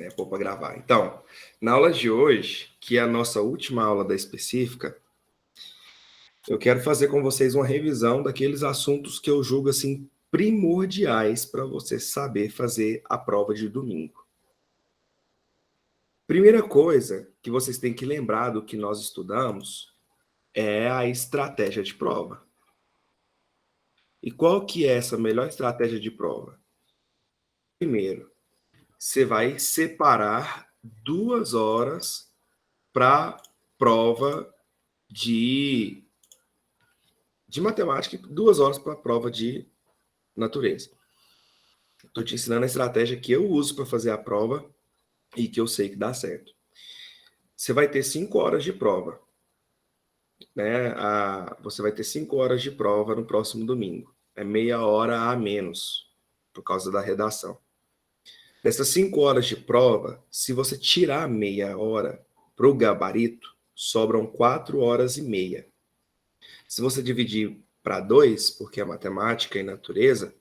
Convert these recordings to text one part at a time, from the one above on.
né? Pôr para gravar. Então, na aula de hoje, que é a nossa última aula da específica, eu quero fazer com vocês uma revisão daqueles assuntos que eu julgo assim primordiais para você saber fazer a prova de domingo. Primeira coisa que vocês têm que lembrar do que nós estudamos é a estratégia de prova. E qual que é essa melhor estratégia de prova? Primeiro, você vai separar 2 horas para prova de matemática e 2 horas para prova de natureza. Estou te ensinando a estratégia que eu uso para fazer a prova e que eu sei que dá certo. Você vai ter 5 horas de prova, né? Você vai ter 5 horas de prova no próximo domingo. É meia hora a menos, por causa da redação. Dessas 5 horas de prova, se você tirar meia hora para o gabarito, sobram 4 horas e meia. Se você dividir para 2, porque é matemática e natureza,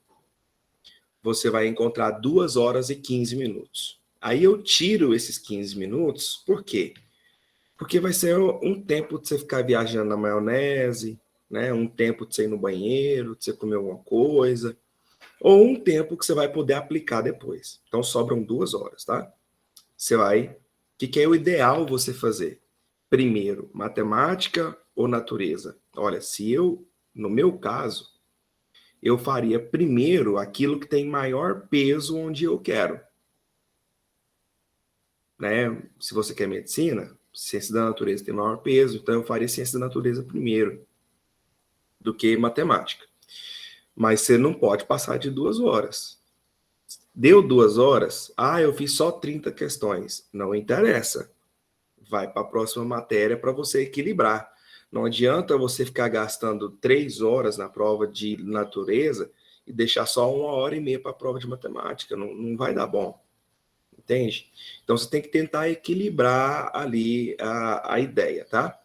você vai encontrar 2 horas e 15 minutos. Aí eu tiro esses 15 minutos, por quê? Porque vai ser um tempo de você ficar viajando na maionese, né? Um tempo de você ir no banheiro, de você comer alguma coisa, ou um tempo que você vai poder aplicar depois. Então sobram 2 horas, tá? Você vai... O que é o ideal você fazer? Primeiro, matemática ou natureza? Olha, no meu caso, eu faria primeiro aquilo que tem maior peso onde eu quero. Né? Se você quer medicina, ciência da natureza tem maior peso, então eu faria ciência da natureza primeiro do que matemática. Mas você não pode passar de 2 horas. Deu 2 horas, eu fiz só 30 questões. Não interessa. Vai para a próxima matéria para você equilibrar. Não adianta você ficar gastando 3 horas na prova de natureza e deixar só 1 hora e meia para a prova de matemática. Não vai dar bom. Entende? Então, você tem que tentar equilibrar ali a ideia, tá?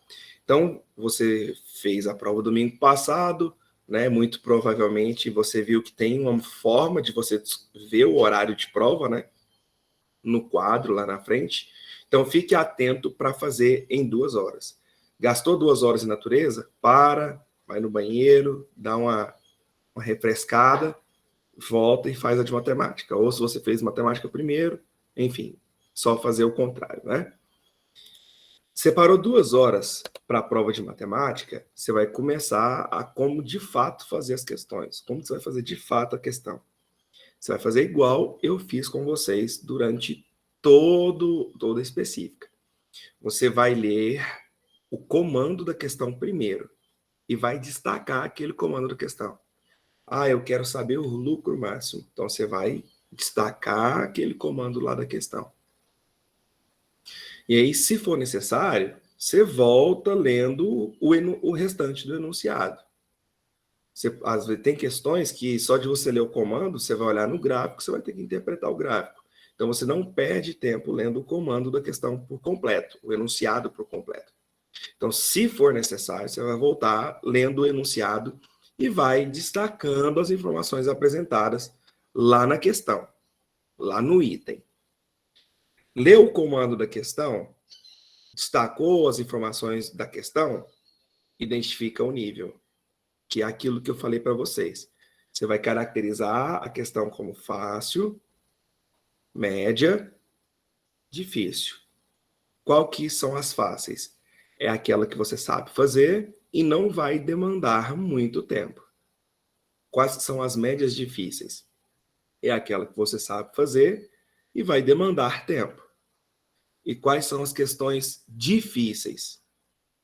Então, você fez a prova domingo passado, né? Muito provavelmente você viu que tem uma forma de você ver o horário de prova, né? No quadro lá na frente. Então, fique atento para fazer em 2 horas. Gastou 2 horas em natureza? Vai no banheiro, dá uma refrescada, volta e faz a de matemática. Ou se você fez matemática primeiro, enfim, só fazer o contrário, né? Separou 2 horas para a prova de matemática, você vai começar a como de fato fazer as questões. Como você vai fazer de fato a questão? Você vai fazer igual eu fiz com vocês durante toda a específica. Você vai ler o comando da questão primeiro e vai destacar aquele comando da questão. Eu quero saber o lucro máximo. Então, você vai destacar aquele comando lá da questão. E aí, se for necessário, você volta lendo o restante do enunciado. Às vezes, tem questões que só de você ler o comando, você vai olhar no gráfico, você vai ter que interpretar o gráfico. Então, você não perde tempo lendo o comando da questão por completo, o enunciado por completo. Então, se for necessário, você vai voltar lendo o enunciado e vai destacando as informações apresentadas lá na questão, lá no item. Leu o comando da questão, destacou as informações da questão, identifica o nível, que é aquilo que eu falei para vocês. Você vai caracterizar a questão como fácil, média, difícil. Qual que são as fáceis? É aquela que você sabe fazer e não vai demandar muito tempo. Quais são as médias difíceis? É aquela que você sabe fazer e vai demandar tempo. E quais são as questões difíceis?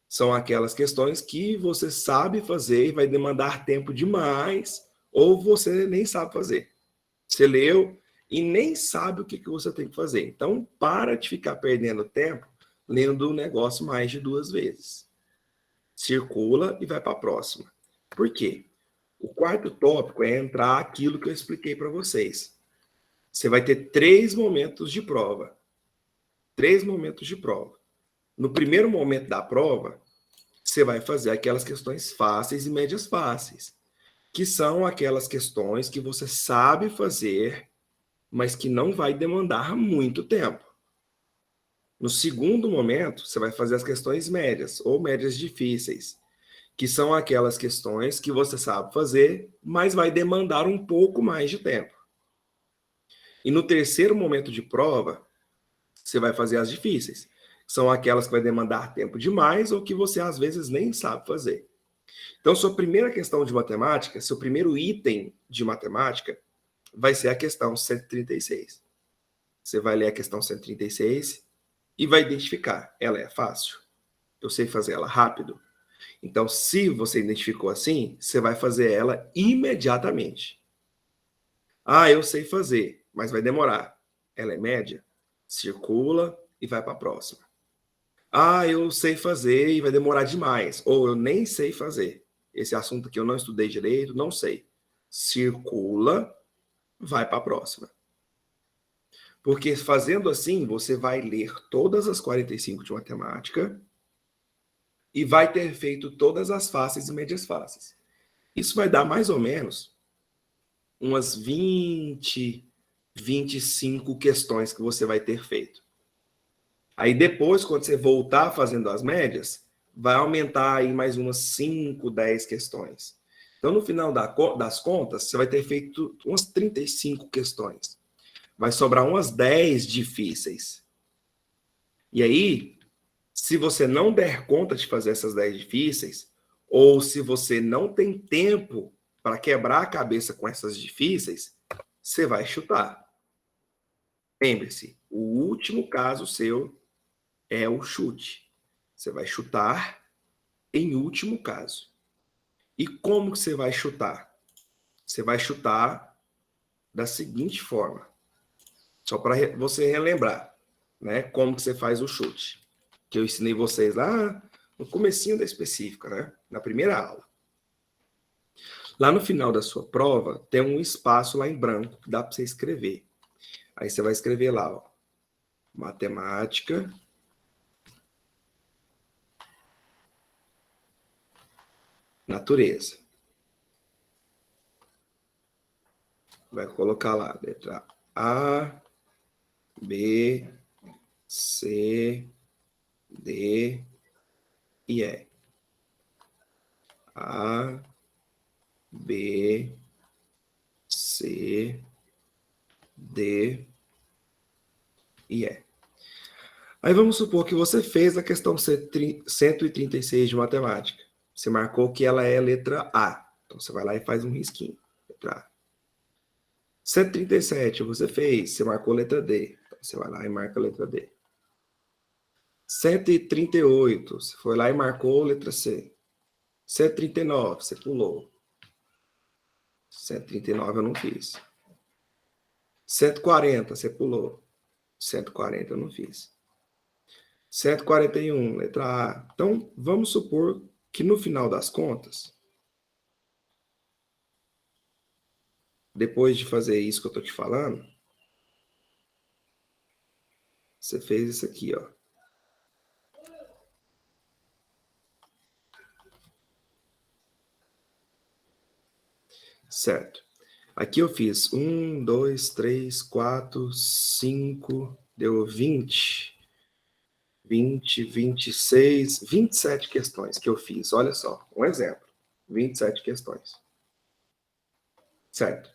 São aquelas questões que você sabe fazer e vai demandar tempo demais, ou você nem sabe fazer. Você leu e nem sabe o que você tem que fazer. Então, para de ficar perdendo tempo lendo o negócio mais de 2 vezes. Circula e vai para a próxima. Por quê? O quarto tópico é entrar aquilo que eu expliquei para vocês. Você vai ter 3 momentos de prova. 3 momentos de prova. No primeiro momento da prova, você vai fazer aquelas questões fáceis e médias fáceis, que são aquelas questões que você sabe fazer mas que não vai demandar muito tempo. No segundo momento, você vai fazer as questões médias ou médias difíceis, que são aquelas questões que você sabe fazer, mas vai demandar um pouco mais de tempo. E no terceiro momento de prova, você vai fazer as difíceis, que são aquelas que vai demandar tempo demais ou que você às vezes nem sabe fazer. Então, sua primeira questão de matemática, seu primeiro item de matemática, vai ser a questão 136. Você vai ler a questão 136 e vai identificar. Ela é fácil? Eu sei fazer ela rápido? Então, se você identificou assim, você vai fazer ela imediatamente. Ah, eu sei fazer, mas vai demorar. Ela é média? Circula e vai para a próxima. Ah, eu sei fazer e vai demorar demais. Ou eu nem sei fazer. Esse assunto que eu não estudei direito, não sei. Circula, vai para a próxima. Porque fazendo assim, você vai ler todas as 45 de matemática e vai ter feito todas as fáceis e médias fáceis. Isso vai dar mais ou menos umas 20, 25 questões que você vai ter feito. Aí depois, quando você voltar fazendo as médias, vai aumentar aí mais umas 5, 10 questões. Então, no final das contas, você vai ter feito umas 35 questões. Vai sobrar umas 10 difíceis. E aí, se você não der conta de fazer essas 10 difíceis, ou se você não tem tempo para quebrar a cabeça com essas difíceis, você vai chutar. Lembre-se, o último caso seu é o chute. Você vai chutar em último caso. E como que você vai chutar? Você vai chutar da seguinte forma. Só para você relembrar, né? Como que você faz o chute. Que eu ensinei vocês lá no comecinho da específica, né? Na primeira aula. Lá no final da sua prova, tem um espaço lá em branco que dá para você escrever. Aí você vai escrever lá, ó, matemática, natureza. Vai colocar lá, letra A, B, C, D e E. A, B, C, D e E. Aí vamos supor que você fez a questão 136 de matemática. Você marcou que ela é letra A. Então você vai lá e faz um risquinho. Letra A. 137 você fez, você marcou letra D. Então você vai lá e marca a letra D. 138, você foi lá e marcou letra C. 139, você pulou. 139 eu não fiz. 140, você pulou. 140 eu não fiz. 141, letra A. Então, vamos supor que no final das contas, depois de fazer isso que eu estou te falando, você fez isso aqui, ó. Certo. Aqui eu fiz 1, 2, 3, 4, 5, deu 20, 26, 27 questões que eu fiz. Olha só, um exemplo. 27 questões. Certo.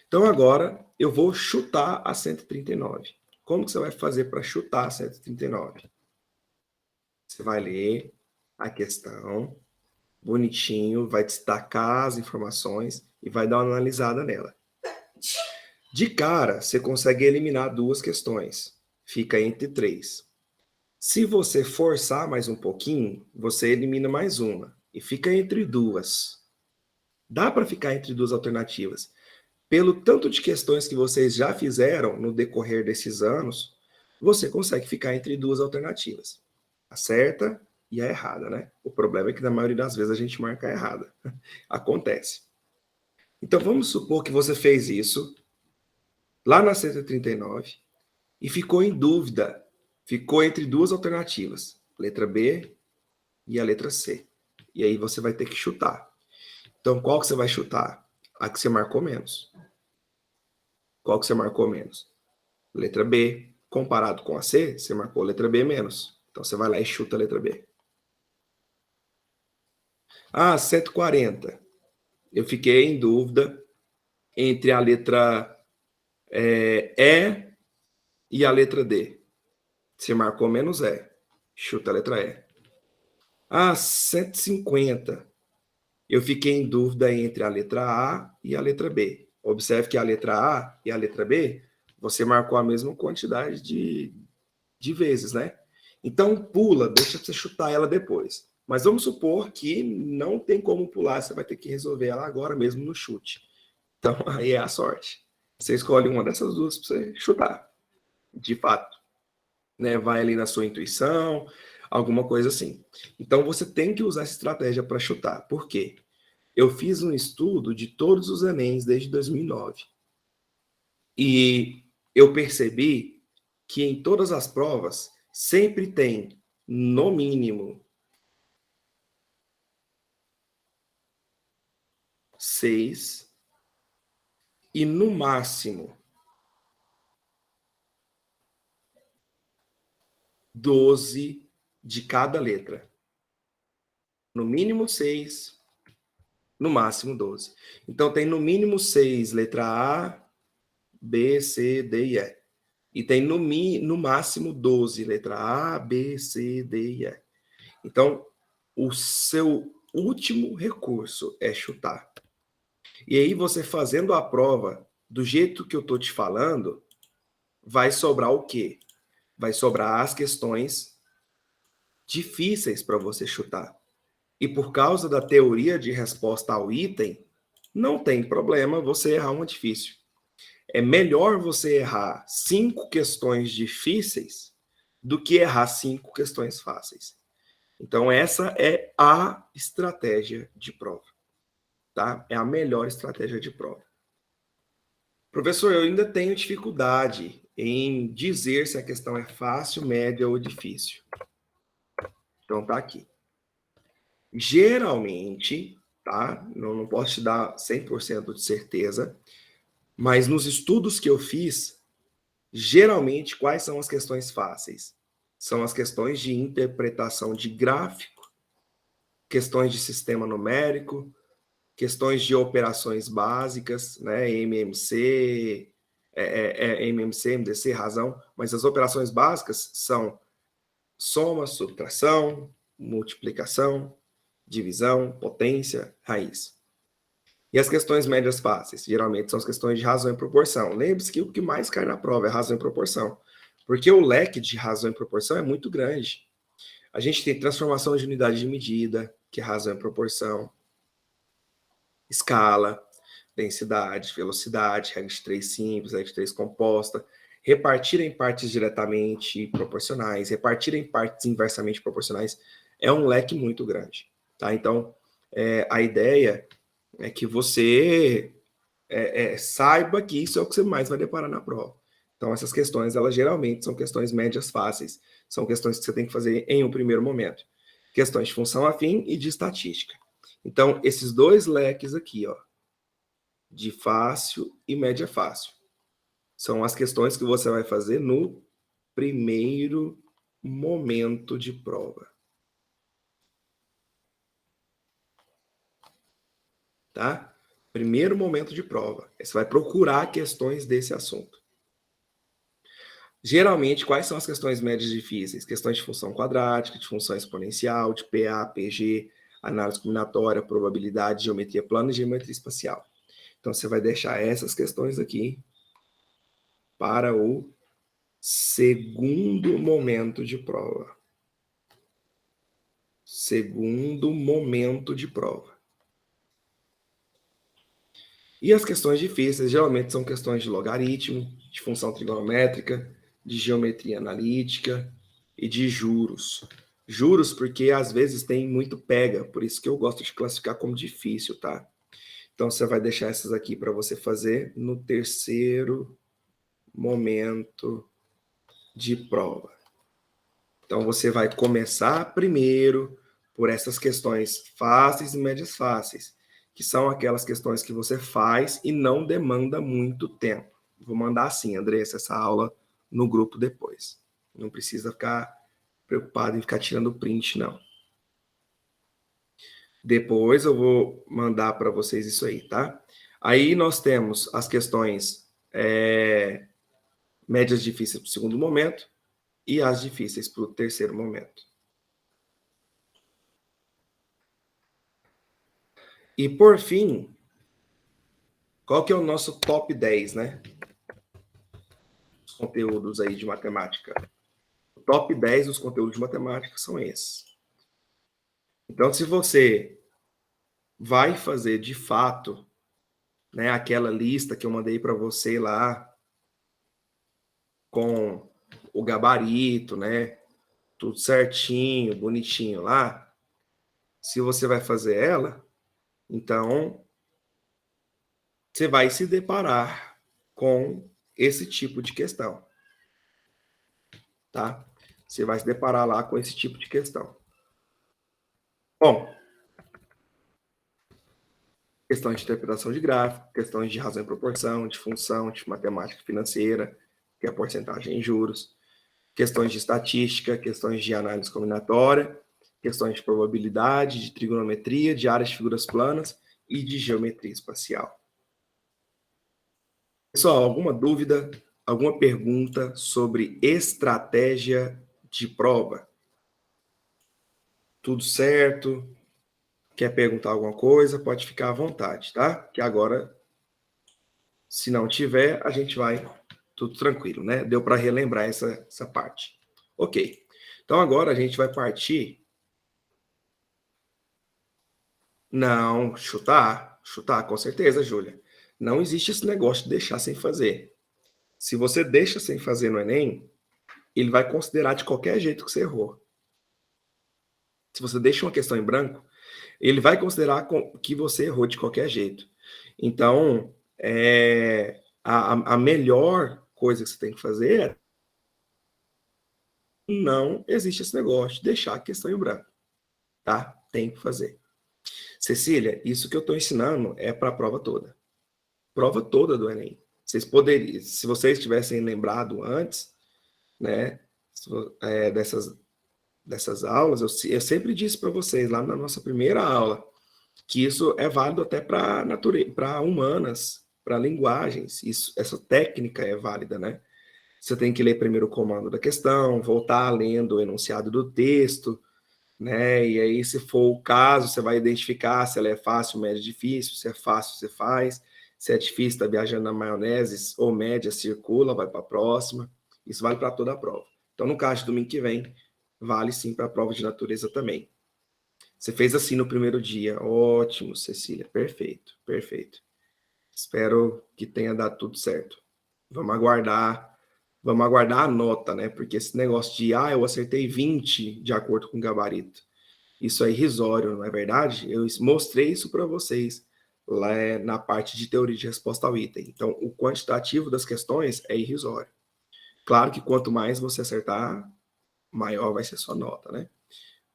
Então agora eu vou chutar a 139. Como que você vai fazer para chutar a 139? Você vai ler a questão bonitinho, vai destacar as informações e vai dar uma analisada nela. De cara, você consegue eliminar duas questões. Fica entre 3. Se você forçar mais um pouquinho, você elimina mais uma. E fica entre duas. Dá para ficar entre duas alternativas. Pelo tanto de questões que vocês já fizeram no decorrer desses anos, você consegue ficar entre duas alternativas. A certa e a errada, né? O problema é que na maioria das vezes a gente marca a errada. Acontece. Então vamos supor que você fez isso lá na 139 e ficou em dúvida. Ficou entre duas alternativas, letra B e a letra C. E aí você vai ter que chutar. Então qual que você vai chutar? A que você marcou menos. Qual que você marcou menos? Letra B. Comparado com a C, você marcou letra B menos. Então, você vai lá e chuta a letra B. Ah, 140. Eu fiquei em dúvida entre a letra E e a letra D. Você marcou menos E. Chuta a letra E. Ah, 150. Eu fiquei em dúvida entre a letra A e a letra B. Observe que a letra A e a letra B, você marcou a mesma quantidade de vezes, né? Então, pula, deixa você chutar ela depois. Mas vamos supor que não tem como pular, você vai ter que resolver ela agora mesmo no chute. Então, aí é a sorte. Você escolhe uma dessas duas para você chutar, de fato. Né? Vai ali na sua intuição, alguma coisa assim. Então, você tem que usar essa estratégia para chutar. Por quê? Eu fiz um estudo de todos os Enems desde 2009. E eu percebi que em todas as provas sempre tem, no mínimo, 6 e no máximo 12 de cada letra. No mínimo 6, no máximo 12. Então tem no mínimo 6, letra A, B, C, D e E. E tem no máximo 12, letra A, B, C, D e E. Então, o seu último recurso é chutar. E aí, você fazendo a prova do jeito que eu tô te falando, vai sobrar o quê? Vai sobrar as questões difíceis para você chutar. E por causa da teoria de resposta ao item, não tem problema você errar uma difícil. É melhor você errar 5 questões difíceis do que errar 5 questões fáceis. Então, essa é a estratégia de prova. Tá? É a melhor estratégia de prova. Professor, eu ainda tenho dificuldade em dizer se a questão é fácil, média ou difícil. Então, tá aqui. Geralmente, tá? Não posso te dar 100% de certeza, mas nos estudos que eu fiz, geralmente, quais são as questões fáceis? São as questões de interpretação de gráfico, questões de sistema numérico, questões de operações básicas, né? MMC, MMC, MDC, razão, mas as operações básicas são soma, subtração, multiplicação, divisão, potência, raiz. E as questões médias fáceis, geralmente são as questões de razão e proporção. Lembre-se que o que mais cai na prova é razão e proporção, porque o leque de razão e proporção é muito grande. A gente tem transformação de unidade de medida, que é razão e proporção, escala, densidade, velocidade, regra de 3 simples, regra de 3 composta, repartir em partes diretamente proporcionais, repartir em partes inversamente proporcionais, é um leque muito grande. Tá? Então, a ideia é que você saiba que isso é o que você mais vai deparar na prova. Então, essas questões, elas geralmente são questões médias fáceis, são questões que você tem que fazer em um primeiro momento. Questões de função afim e de estatística. Então, esses dois leques aqui, ó, de fácil e média fácil, são as questões que você vai fazer no primeiro momento de prova. Tá? Primeiro momento de prova. Você vai procurar questões desse assunto. Geralmente, quais são as questões médias difíceis? Questões de função quadrática, de função exponencial, de PA, PG, análise combinatória, probabilidade, geometria plana e geometria espacial. Então, você vai deixar essas questões aqui para o segundo momento de prova. Segundo momento de prova. E as questões difíceis, geralmente são questões de logaritmo, de função trigonométrica, de geometria analítica e de juros. Juros porque às vezes tem muito pega, por isso que eu gosto de classificar como difícil, tá? Então você vai deixar essas aqui para você fazer no terceiro momento de prova. Então você vai começar primeiro por essas questões fáceis e médias fáceis, que são aquelas questões que você faz e não demanda muito tempo. Vou mandar sim, Andressa, essa aula no grupo depois. Não precisa ficar preocupado em ficar tirando print, não. Depois eu vou mandar para vocês isso aí, tá? Aí nós temos as questões médias difíceis para o segundo momento e as difíceis para o terceiro momento. E por fim, qual que é o nosso top 10, né? Os conteúdos aí de matemática. O top 10 dos conteúdos de matemática são esses. Então, se você vai fazer de fato, né, aquela lista que eu mandei para você lá com o gabarito, né, tudo certinho, bonitinho lá, se você vai fazer ela, então você vai se deparar com esse tipo de questão, tá? Você vai se deparar lá com esse tipo de questão. Bom, questões de interpretação de gráfico, questões de razão e proporção, de função, de matemática financeira, que é a porcentagem em juros, questões de estatística, questões de análise combinatória, questões de probabilidade, de trigonometria, de áreas de figuras planas e de geometria espacial. Pessoal, alguma dúvida, alguma pergunta sobre estratégia de prova? Tudo certo? Quer perguntar alguma coisa? Pode ficar à vontade, tá? Que agora, se não tiver, a gente vai tudo tranquilo, né? Deu para relembrar essa parte. Ok. Então agora a gente vai partir. Não, chutar, com certeza, Júlia. Não existe esse negócio de deixar sem fazer. Se você deixa sem fazer no Enem, ele vai considerar de qualquer jeito que você errou. Se você deixa uma questão em branco, ele vai considerar que você errou de qualquer jeito. Então, a melhor coisa que você tem que fazer é não existe esse negócio de deixar a questão em branco, tá? Tem que fazer. Cecília, isso que eu estou ensinando é para a prova toda. Prova toda do Enem. Vocês poderiam, se vocês tivessem lembrado antes, né, dessas aulas, eu sempre disse para vocês lá na nossa primeira aula que isso é válido até para humanas, para linguagens. Essa técnica é válida, né? Você tem que ler primeiro o comando da questão, voltar lendo o enunciado do texto, né? E aí, se for o caso, você vai identificar se ela é fácil, média, difícil. Se é fácil, você faz. Se é difícil, está viajando na maionese, ou média, circula, vai para a próxima. Isso vale para toda a prova. Então, no caso de domingo que vem, vale sim para a prova de natureza também. Você fez assim no primeiro dia. Ótimo, Cecília. Perfeito, perfeito. Espero que tenha dado tudo certo. Vamos aguardar a nota, né? Porque esse negócio de, eu acertei 20 de acordo com o gabarito. Isso é irrisório, não é verdade? Eu mostrei isso para vocês lá na parte de teoria de resposta ao item. Então, o quantitativo das questões é irrisório. Claro que quanto mais você acertar, maior vai ser a sua nota, né?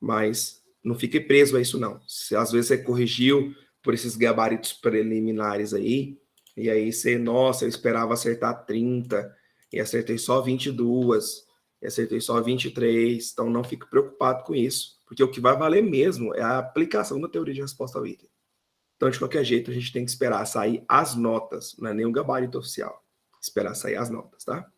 Mas não fique preso a isso, não. Se às vezes você corrigiu por esses gabaritos preliminares aí, e aí você, nossa, eu esperava acertar 30, e acertei só 22, e acertei só 23, então não fique preocupado com isso, porque o que vai valer mesmo é a aplicação da teoria de resposta ao item. Então, de qualquer jeito, a gente tem que esperar sair as notas, não é nem o gabarito oficial. Esperar sair as notas, tá?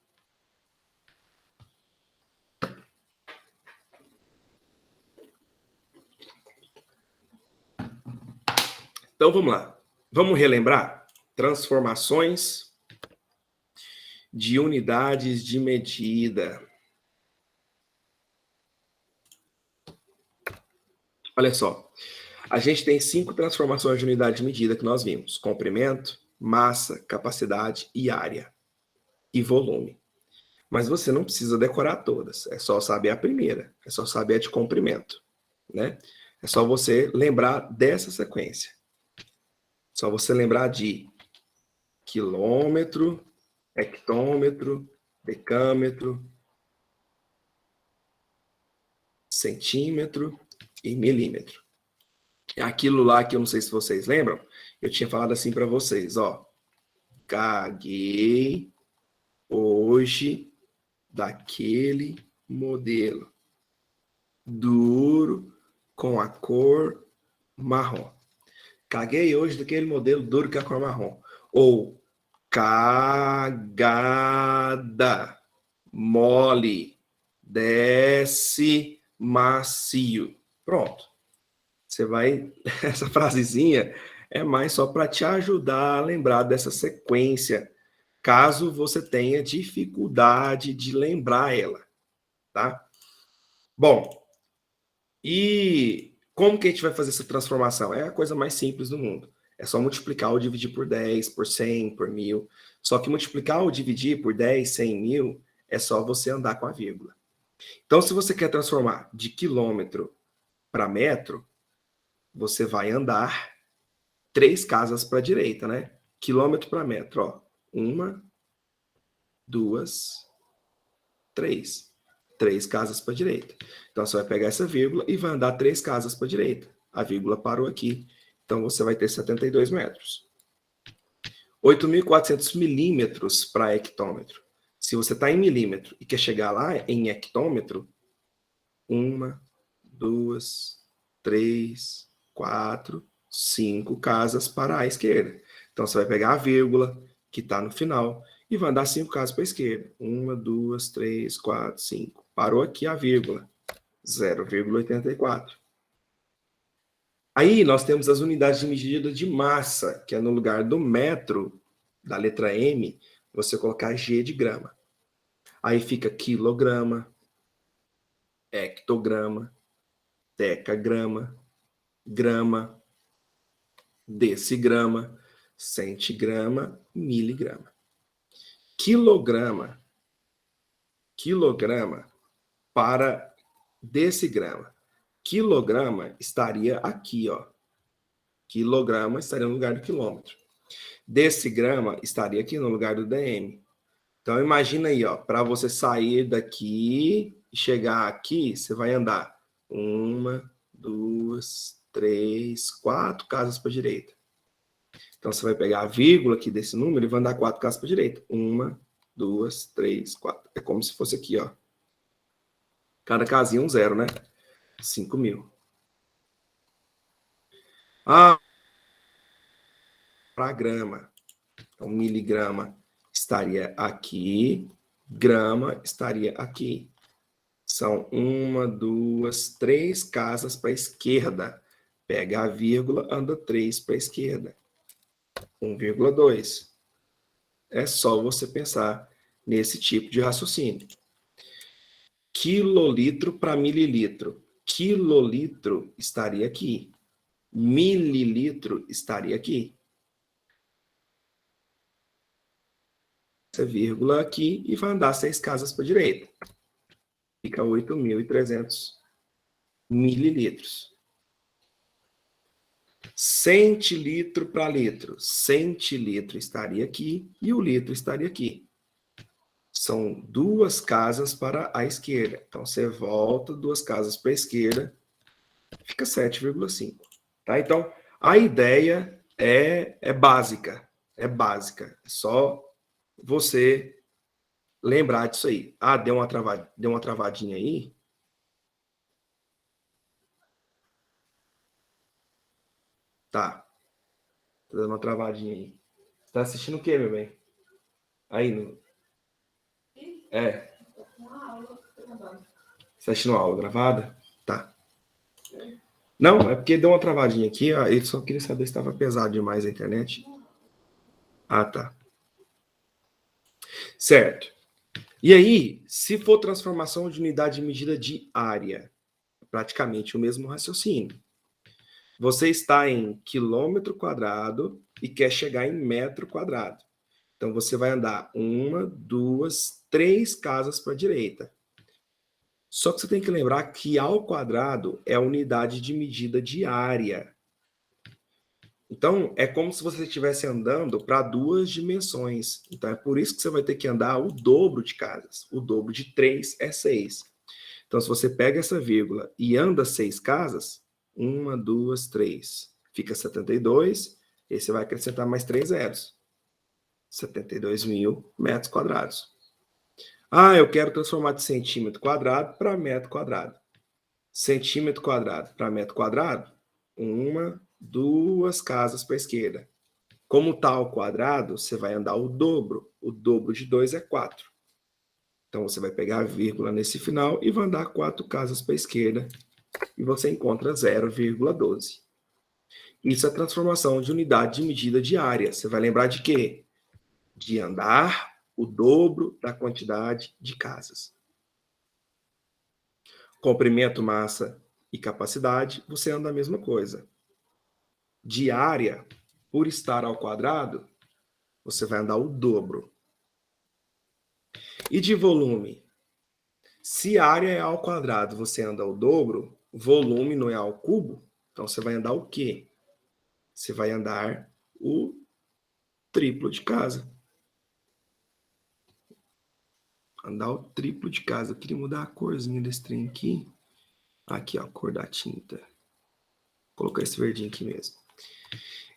Então, vamos lá. Vamos relembrar? Transformações de unidades de medida. Olha só, a gente tem 5 transformações de unidade de medida que nós vimos: comprimento, massa, capacidade e área. E volume. Mas você não precisa decorar todas, é só saber a primeira, é só saber a de comprimento, né? É só você lembrar dessa sequência. Só você lembrar de quilômetro, hectômetro, decâmetro, centímetro e milímetro. É aquilo lá que eu não sei se vocês lembram, eu tinha falado assim para vocês, ó. Caguei, hoje daquele modelo duro com a cor marrom. Caguei hoje daquele modelo duro com a cor marrom. Ou cagada mole desce macio. Pronto. Você vai... Essa frasezinha é mais só para te ajudar a lembrar dessa sequência, caso você tenha dificuldade de lembrar ela, tá? Bom, e como que a gente vai fazer essa transformação? É a coisa mais simples do mundo. É só multiplicar ou dividir por 10, por 100, por 1000. Só que multiplicar ou dividir por 10, 100, 1000 é só você andar com a vírgula. Então, se você quer transformar de quilômetro para metro, você vai andar 3 casas para a direita, né? Quilômetro para metro, ó. 1, 2, 3. 3 casas para a direita. Então, você vai pegar essa vírgula e vai andar 3 casas para a direita. A vírgula parou aqui. Então, você vai ter 72 metros. 8.400 milímetros para hectômetro. Se você está em milímetro e quer chegar lá em hectômetro, 1, 2, 3, 4, 5 casas para a esquerda. Então, você vai pegar a vírgula que está no final e vai andar 5 casas para a esquerda. 1, 2, 3, 4, 5. Parou aqui a vírgula. 0,84. Aí nós temos as unidades de medida de massa, que é no lugar do metro, da letra M, você colocar G de grama. Aí fica quilograma, hectograma, decagrama, grama, decigrama, centigrama, miligrama. Quilograma para decigrama. Quilograma estaria aqui, ó. Quilograma estaria no lugar do quilômetro. Decigrama estaria aqui no lugar do DM. Então, imagina aí, ó, para você sair daqui e chegar aqui, você vai andar 1, 2, 3, 4 casas para a direita. Então, você vai pegar a vírgula aqui desse número e vai andar 4 casas para a direita. 1, 2, 3, 4. É como se fosse aqui, ó. Cada casinha 0, né? 5.000. Para grama. Então, miligrama estaria aqui, grama estaria aqui. São 1, 2, 3 casas para a esquerda. Pega a vírgula, anda 3 para a esquerda. 1,2. É só você pensar nesse tipo de raciocínio. Quilolitro para mililitro. Quilolitro estaria aqui. Mililitro estaria aqui. Essa vírgula aqui e vai andar 6 casas para a direita. Fica 8.300 mililitros. Centilitro para litro. Centilitro estaria aqui e o litro estaria aqui. São 2 casas para a esquerda. Então, você volta 2 casas para a esquerda, fica 7,5. Tá? Então, a ideia é básica. É básica. É só você lembrar disso aí. Ah, deu uma travadinha aí? Tá. Tá dando uma travadinha aí. Você tá assistindo o quê, meu bem? Aí, no... É. Você tá assistindo a aula gravada? Tá. Não, é porque deu uma travadinha aqui. Ó, eu só queria saber se estava pesado demais a internet. Ah, tá. Certo. E aí, se for transformação de unidade de medida de área, praticamente o mesmo raciocínio. Você está em quilômetro quadrado e quer chegar em metro quadrado. Então, você vai andar 1, 2, 3 casas para a direita. Só que você tem que lembrar que ao quadrado é a unidade de medida de área. Então, é como se você estivesse andando para 2 dimensões. Então, é por isso que você vai ter que andar o dobro de casas. O dobro de 3 é 6. Então, se você pega essa vírgula e anda 6 casas, 1, 2, 3, fica 72, e você vai acrescentar mais 3 zeros. 72.000 metros quadrados. Ah, eu quero transformar de centímetro quadrado para metro quadrado. Centímetro quadrado para metro quadrado, 1, 2 casas para a esquerda. Como está ao quadrado, você vai andar o dobro. O dobro de 2 é 4. Então, você vai pegar a vírgula nesse final e vai andar 4 casas para a esquerda. E você encontra 0,12. Isso é transformação de unidade de medida de área. Você vai lembrar de quê? De andar o dobro da quantidade de casas. Comprimento, massa e capacidade, você anda a mesma coisa. De área, por estar ao quadrado, você vai andar o dobro. E de volume? Se área é ao quadrado, você anda o dobro, volume não é ao cubo, então você vai andar o quê? Você vai andar o triplo de casa. Andar o triplo de casa. Eu queria mudar a corzinha desse trem aqui. Aqui, ó, a cor da tinta. Vou colocar esse verdinho aqui mesmo.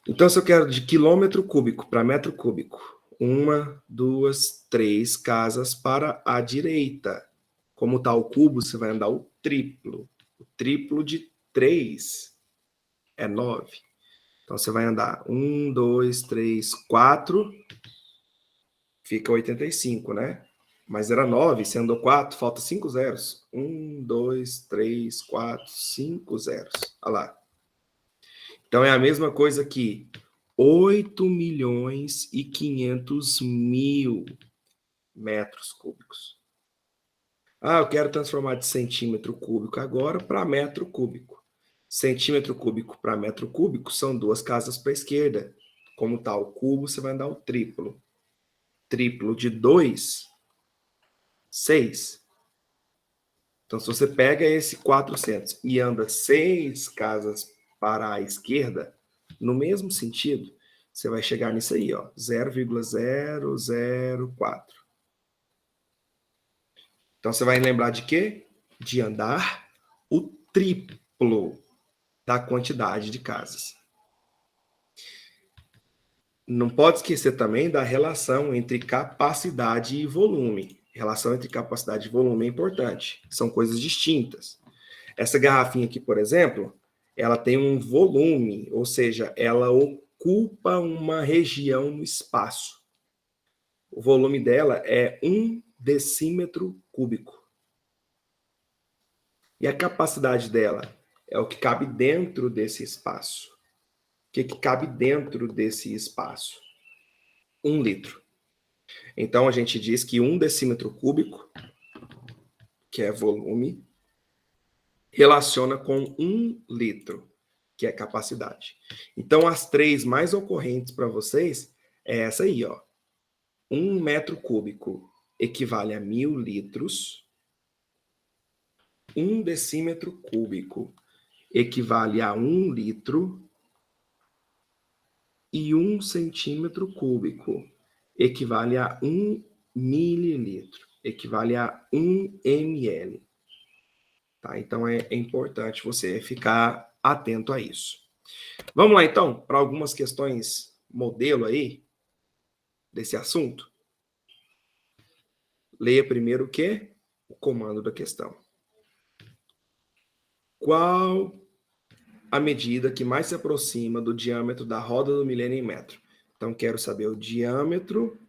Então, se eu quero de quilômetro cúbico para metro cúbico, 1, 2, 3 casas para a direita. Como está o cubo, você vai andar o triplo. O triplo de 3 é 9. Então, você vai andar 1, 2, 3, 4. Fica 85, né? Mas era 9, você andou 4, falta 5 zeros. 1, 2, 3, 4, 5 zeros. Olha lá. Então, é a mesma coisa que 8.500.000 metros cúbicos. Ah, eu quero transformar de centímetro cúbico agora para metro cúbico. Centímetro cúbico para metro cúbico são 2 casas para a esquerda. Como está o cubo, você vai andar o triplo. Triplo de 2, 6. Então, se você pega esse 400 e anda 6 casas para a esquerda, no mesmo sentido, você vai chegar nisso aí, ó, 0,004. Então, você vai lembrar de quê? De andar o triplo da quantidade de casas. Não pode esquecer também da relação entre capacidade e volume. Relação entre capacidade e volume é importante. São coisas distintas. Essa garrafinha aqui, por exemplo, ela tem um volume, ou seja, ela ocupa uma região no espaço. O volume dela é 1 decímetro cúbico. E a capacidade dela é o que cabe dentro desse espaço. O que cabe dentro desse espaço? 1 litro. Então, a gente diz que 1 decímetro cúbico, que é volume, relaciona com 1 litro, que é capacidade. Então, as 3 mais ocorrentes para vocês é essa aí, ó. 1 metro cúbico equivale a 1.000 litros. 1 decímetro cúbico equivale a 1 litro. E 1 centímetro cúbico equivale a 1 mililitro. Equivale a 1 ml. Tá? Então, é importante você ficar atento a isso. Vamos lá, então, para algumas questões modelo aí desse assunto. Leia primeiro o quê? O comando da questão. Qual a medida que mais se aproxima do diâmetro da roda do milênio em metro? Então, quero saber o diâmetro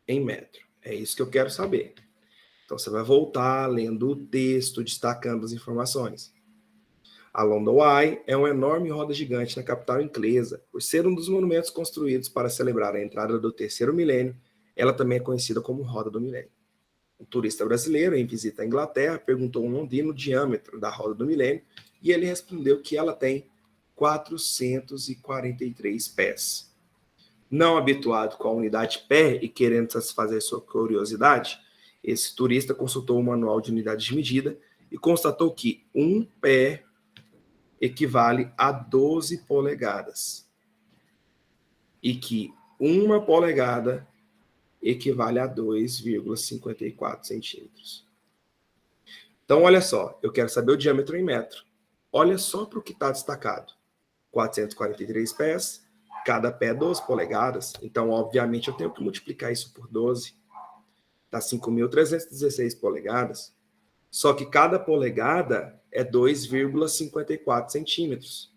em metro. É isso que eu quero saber. Então, você vai voltar lendo o texto, destacando as informações. A London Eye é uma enorme roda gigante na capital inglesa. Por ser um dos monumentos construídos para celebrar a entrada do terceiro milênio, ela também é conhecida como Roda do Milênio. Um turista brasileiro, em visita à Inglaterra, perguntou a um londrino o diâmetro da Roda do Milênio e ele respondeu que ela tem 443 pés. Não habituado com a unidade pé e querendo satisfazer sua curiosidade, esse turista consultou o manual de unidade de medida e constatou que um pé equivale a 12 polegadas e que 1 polegada equivale a 2,54 centímetros. Então, olha só, eu quero saber o diâmetro em metro. Olha só para o que está destacado. 443 pés, cada pé 12 polegadas. Então, obviamente, eu tenho que multiplicar isso por 12. Está 5.316 polegadas, só que cada polegada é 2,54 centímetros.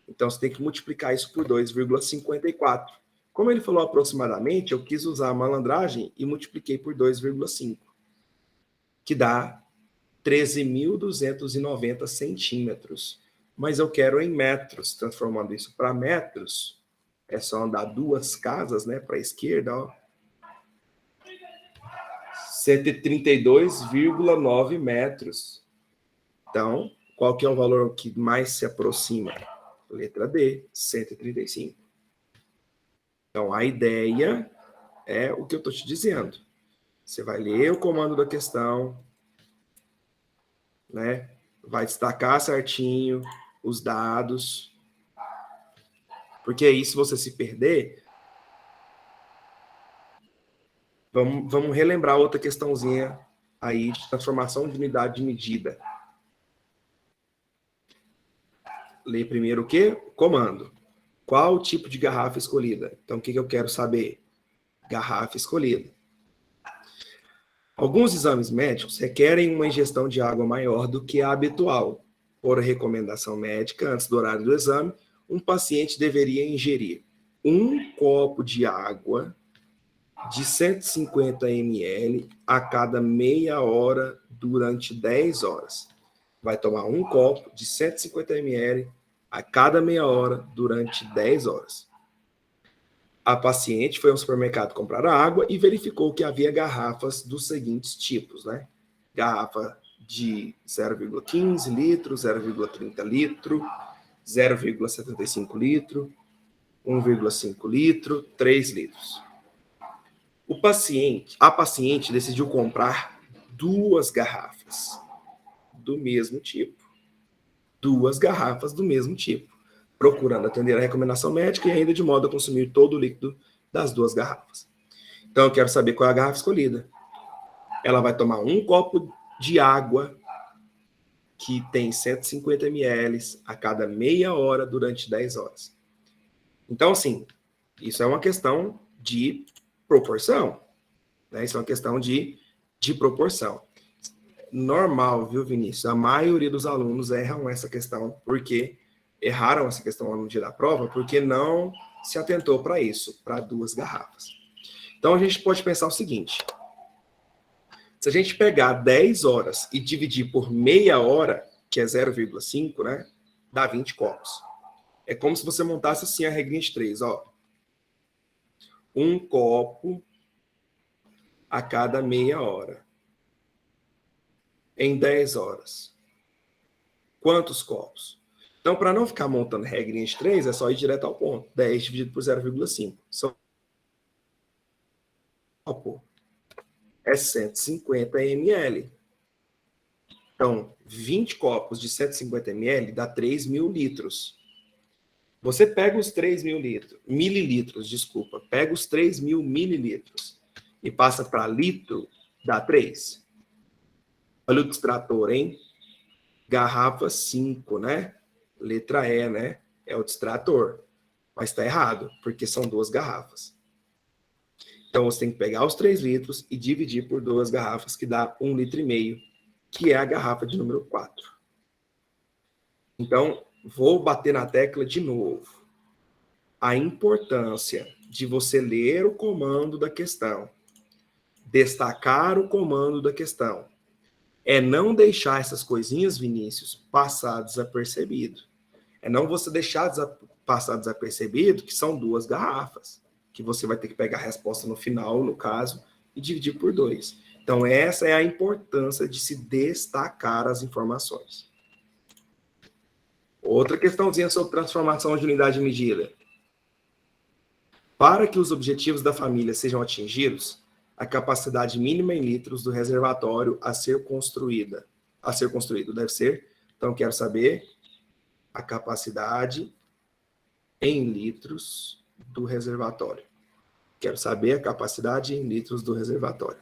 Então, você tem que multiplicar isso por 2,54. Como ele falou aproximadamente, eu quis usar a malandragem e multipliquei por 2,5, que dá 13.290 centímetros. Mas eu quero em metros, transformando isso para metros, é só andar 2 casas, né, para a esquerda, ó. 132,9 metros. Então, qual que é o valor que mais se aproxima? Letra D, 135. Então, a ideia é o que eu estou te dizendo. Você vai ler o comando da questão, né? Vai destacar certinho os dados, porque aí, se você se perder, vamos relembrar outra questãozinha aí de transformação de unidade de medida. Lê primeiro o quê? Comando. Qual o tipo de garrafa escolhida? Então, o que eu quero saber? Garrafa escolhida. Alguns exames médicos requerem uma ingestão de água maior do que a habitual. Por recomendação médica, antes do horário do exame, um paciente deveria ingerir 1 copo de água de 150 ml a cada meia hora durante 10 horas. Vai tomar 1 copo de 150 ml a cada meia hora durante 10 horas. A paciente foi ao supermercado comprar água e verificou que havia garrafas dos seguintes tipos, né? Garrafa de 0,15 litros, 0,30 litro, 0,75 litro, 1,5 litro, 3 litros. A paciente decidiu comprar 2 garrafas do mesmo tipo. 2 garrafas do mesmo tipo, procurando atender a recomendação médica e ainda de modo a consumir todo o líquido das 2 garrafas. Então, eu quero saber qual é a garrafa escolhida. Ela vai tomar 1 copo de água que tem 150 ml a cada meia hora durante 10 horas. Então, assim, isso é uma questão de proporção, né? Isso é uma questão de proporção. Normal, viu, Vinícius? A maioria dos alunos erram essa questão porque erraram essa questão no dia da prova porque não se atentou para isso, para 2 garrafas. Então, a gente pode pensar o seguinte: se a gente pegar 10 horas e dividir por meia hora, que é 0,5, né, dá 20 copos. É como se você montasse assim a regrinha de 3, ó. 1 copo a cada meia hora. Em 10 horas. Quantos copos? Então, para não ficar montando regrinha de 3, é só ir direto ao ponto. 10 dividido por 0,5. São copo. É 150 ml. Então, 20 copos de 150 ml dá 3.000 litros. Você pega os 3.000 mililitros, desculpa, pega os 3.000 mililitros e passa para litro, dá 3. Olha o distrator, hein? Garrafa 5, né? Letra E, né? É o distrator. Mas está errado, porque são 2 garrafas. Então, você tem que pegar os 3 litros e dividir por 2 garrafas, que dá 1,5 litro, que é a garrafa de número 4. Então, vou bater na tecla de novo. A importância de você ler o comando da questão, destacar o comando da questão, é não deixar essas coisinhas, Vinícius, passar desapercebido. É não você deixar passar desapercebido que são 2 garrafas, que você vai ter que pegar a resposta no final, no caso, e dividir por 2. Então, essa é a importância de se destacar as informações. Outra questãozinha sobre transformação de unidade de medida. Para que os objetivos da família sejam atingidos, a capacidade mínima em litros do reservatório a ser construído deve ser, então quero saber a capacidade em litros do reservatório. Quero saber a capacidade em litros do reservatório.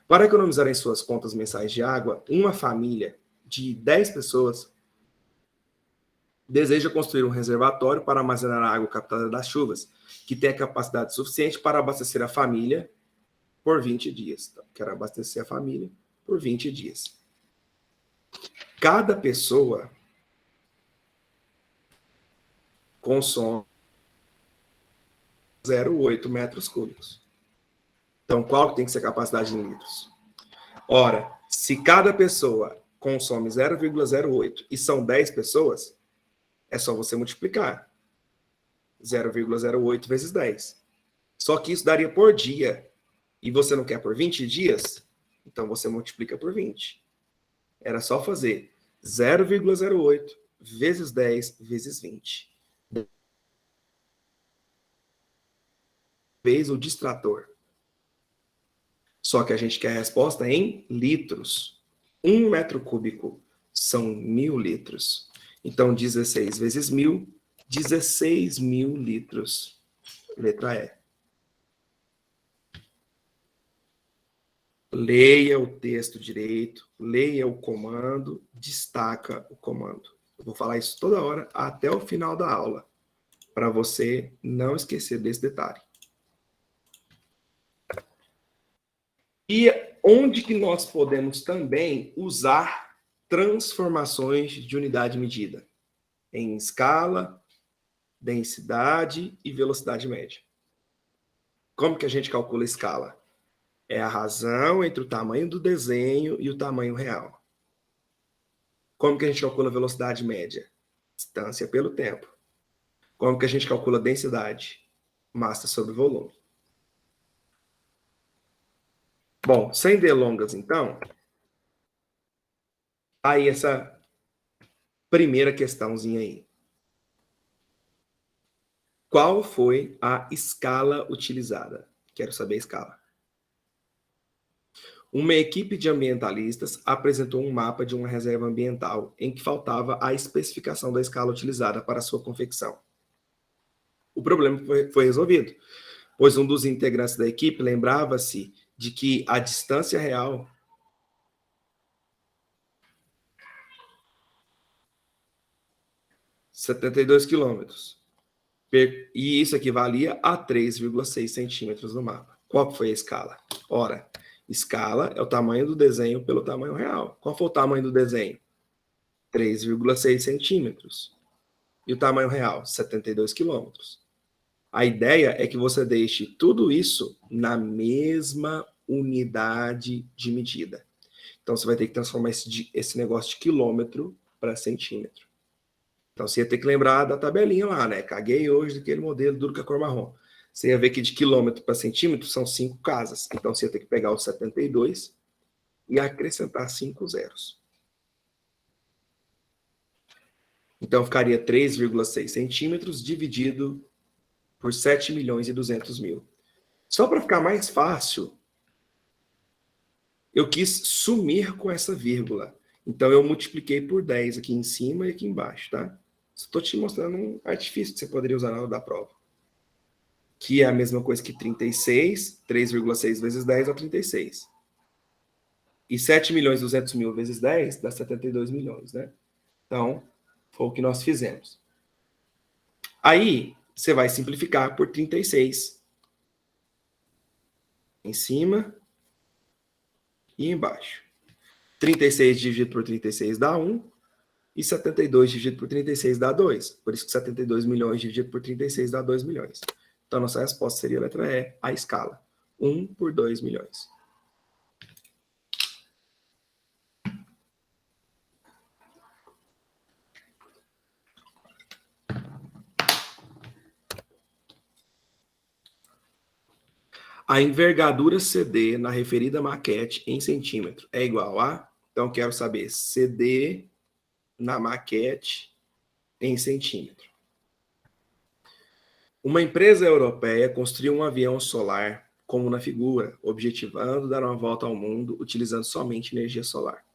Para economizar em suas contas mensais de água, uma família de 10 pessoas deseja construir um reservatório para armazenar a água captada das chuvas, que tenha capacidade suficiente para abastecer a família por 20 dias. Então, quero abastecer a família por 20 dias. Cada pessoa consome 0,8 metros cúbicos. Então, qual tem que ser a capacidade em litros? Ora, se cada pessoa consome 0,08 e são 10 pessoas, é só você multiplicar. 0,08 vezes 10. Só que isso daria por dia. E você não quer por 20 dias? Então você multiplica por 20. Era só fazer 0,08 vezes 10 vezes 20. Vezes o distrator. Só que a gente quer a resposta em litros. 1 metro cúbico são 1.000 litros. Então, 16 vezes 1.000, 16.000 litros. Letra E. Leia o texto direito, leia o comando, destaca o comando. Eu vou falar isso toda hora até o final da aula, para você não esquecer desse detalhe. E onde que nós podemos também usar transformações de unidade de medida? Em escala, densidade e velocidade média. Como que a gente calcula a escala? É a razão entre o tamanho do desenho e o tamanho real. Como que a gente calcula a velocidade média? Distância pelo tempo. Como que a gente calcula a densidade? Massa sobre volume. Bom, sem delongas, então, aí essa primeira questãozinha aí. Qual foi a escala utilizada? Quero saber a escala. Uma equipe de ambientalistas apresentou um mapa de uma reserva ambiental em que faltava a especificação da escala utilizada para sua confecção. O problema foi resolvido, pois um dos integrantes da equipe lembrava-se de que a distância real é 72 quilômetros. E isso equivalia a 3,6 centímetros no mapa. Qual foi a escala? Ora, escala é o tamanho do desenho pelo tamanho real. Qual foi o tamanho do desenho? 3,6 centímetros. E o tamanho real? 72 quilômetros. A ideia é que você deixe tudo isso na mesma unidade de medida. Então, você vai ter que transformar esse negócio de quilômetro para centímetro. Então, você ia ter que lembrar da tabelinha lá, né? Caguei hoje daquele modelo duro com a cor marrom. Você ia ver que de quilômetro para centímetro são 5 casas. Então, você ia ter que pegar os 72 e acrescentar 5 zeros. Então, ficaria 3,6 centímetros dividido por 7 milhões e 200 mil. Só para ficar mais fácil, eu quis sumir com essa vírgula. Então, eu multipliquei por 10 aqui em cima e aqui embaixo, tá? Estou te mostrando um artifício que você poderia usar na hora da prova. Que é a mesma coisa que 36, 3,6 vezes 10 dá 36. E 7 milhões e 200 mil vezes 10 dá 72 milhões, né? Então, foi o que nós fizemos. Aí, você vai simplificar por 36. Em cima e embaixo. 36 dividido por 36 dá 1. E 72 dividido por 36 dá 2. Por isso que 72 milhões dividido por 36 dá 2 milhões. Então, nossa resposta seria a letra E, a escala. 1 por 2 milhões. A envergadura CD na referida maquete em centímetro é igual a... Então, quero saber CD na maquete em centímetro. Uma empresa europeia construiu um avião solar, como na figura, objetivando dar uma volta ao mundo utilizando somente energia solar.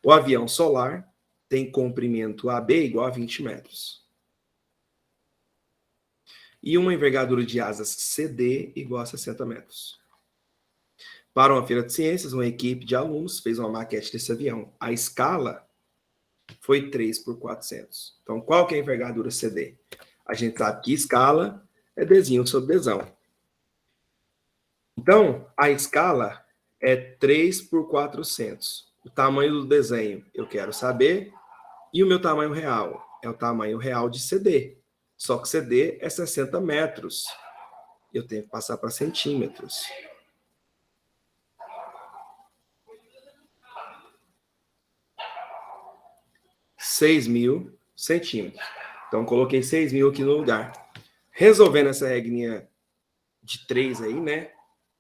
O avião solar tem comprimento AB igual a 20 metros. E uma envergadura de asas CD igual a 60 metros. Para uma feira de ciências, uma equipe de alunos fez uma maquete desse avião. A escala foi 3 por 400. Então, qual que é a envergadura CD? A gente sabe que escala é Dzinho sobre Dzão. Então, a escala é 3 por 400. O tamanho do desenho eu quero saber. E o meu tamanho real? É o tamanho real de CD. Só que CD é 60 metros. Eu tenho que passar para centímetros. 6.000 centímetros. Então, coloquei 6.000 aqui no lugar. Resolvendo essa regrinha de 3 aí, né?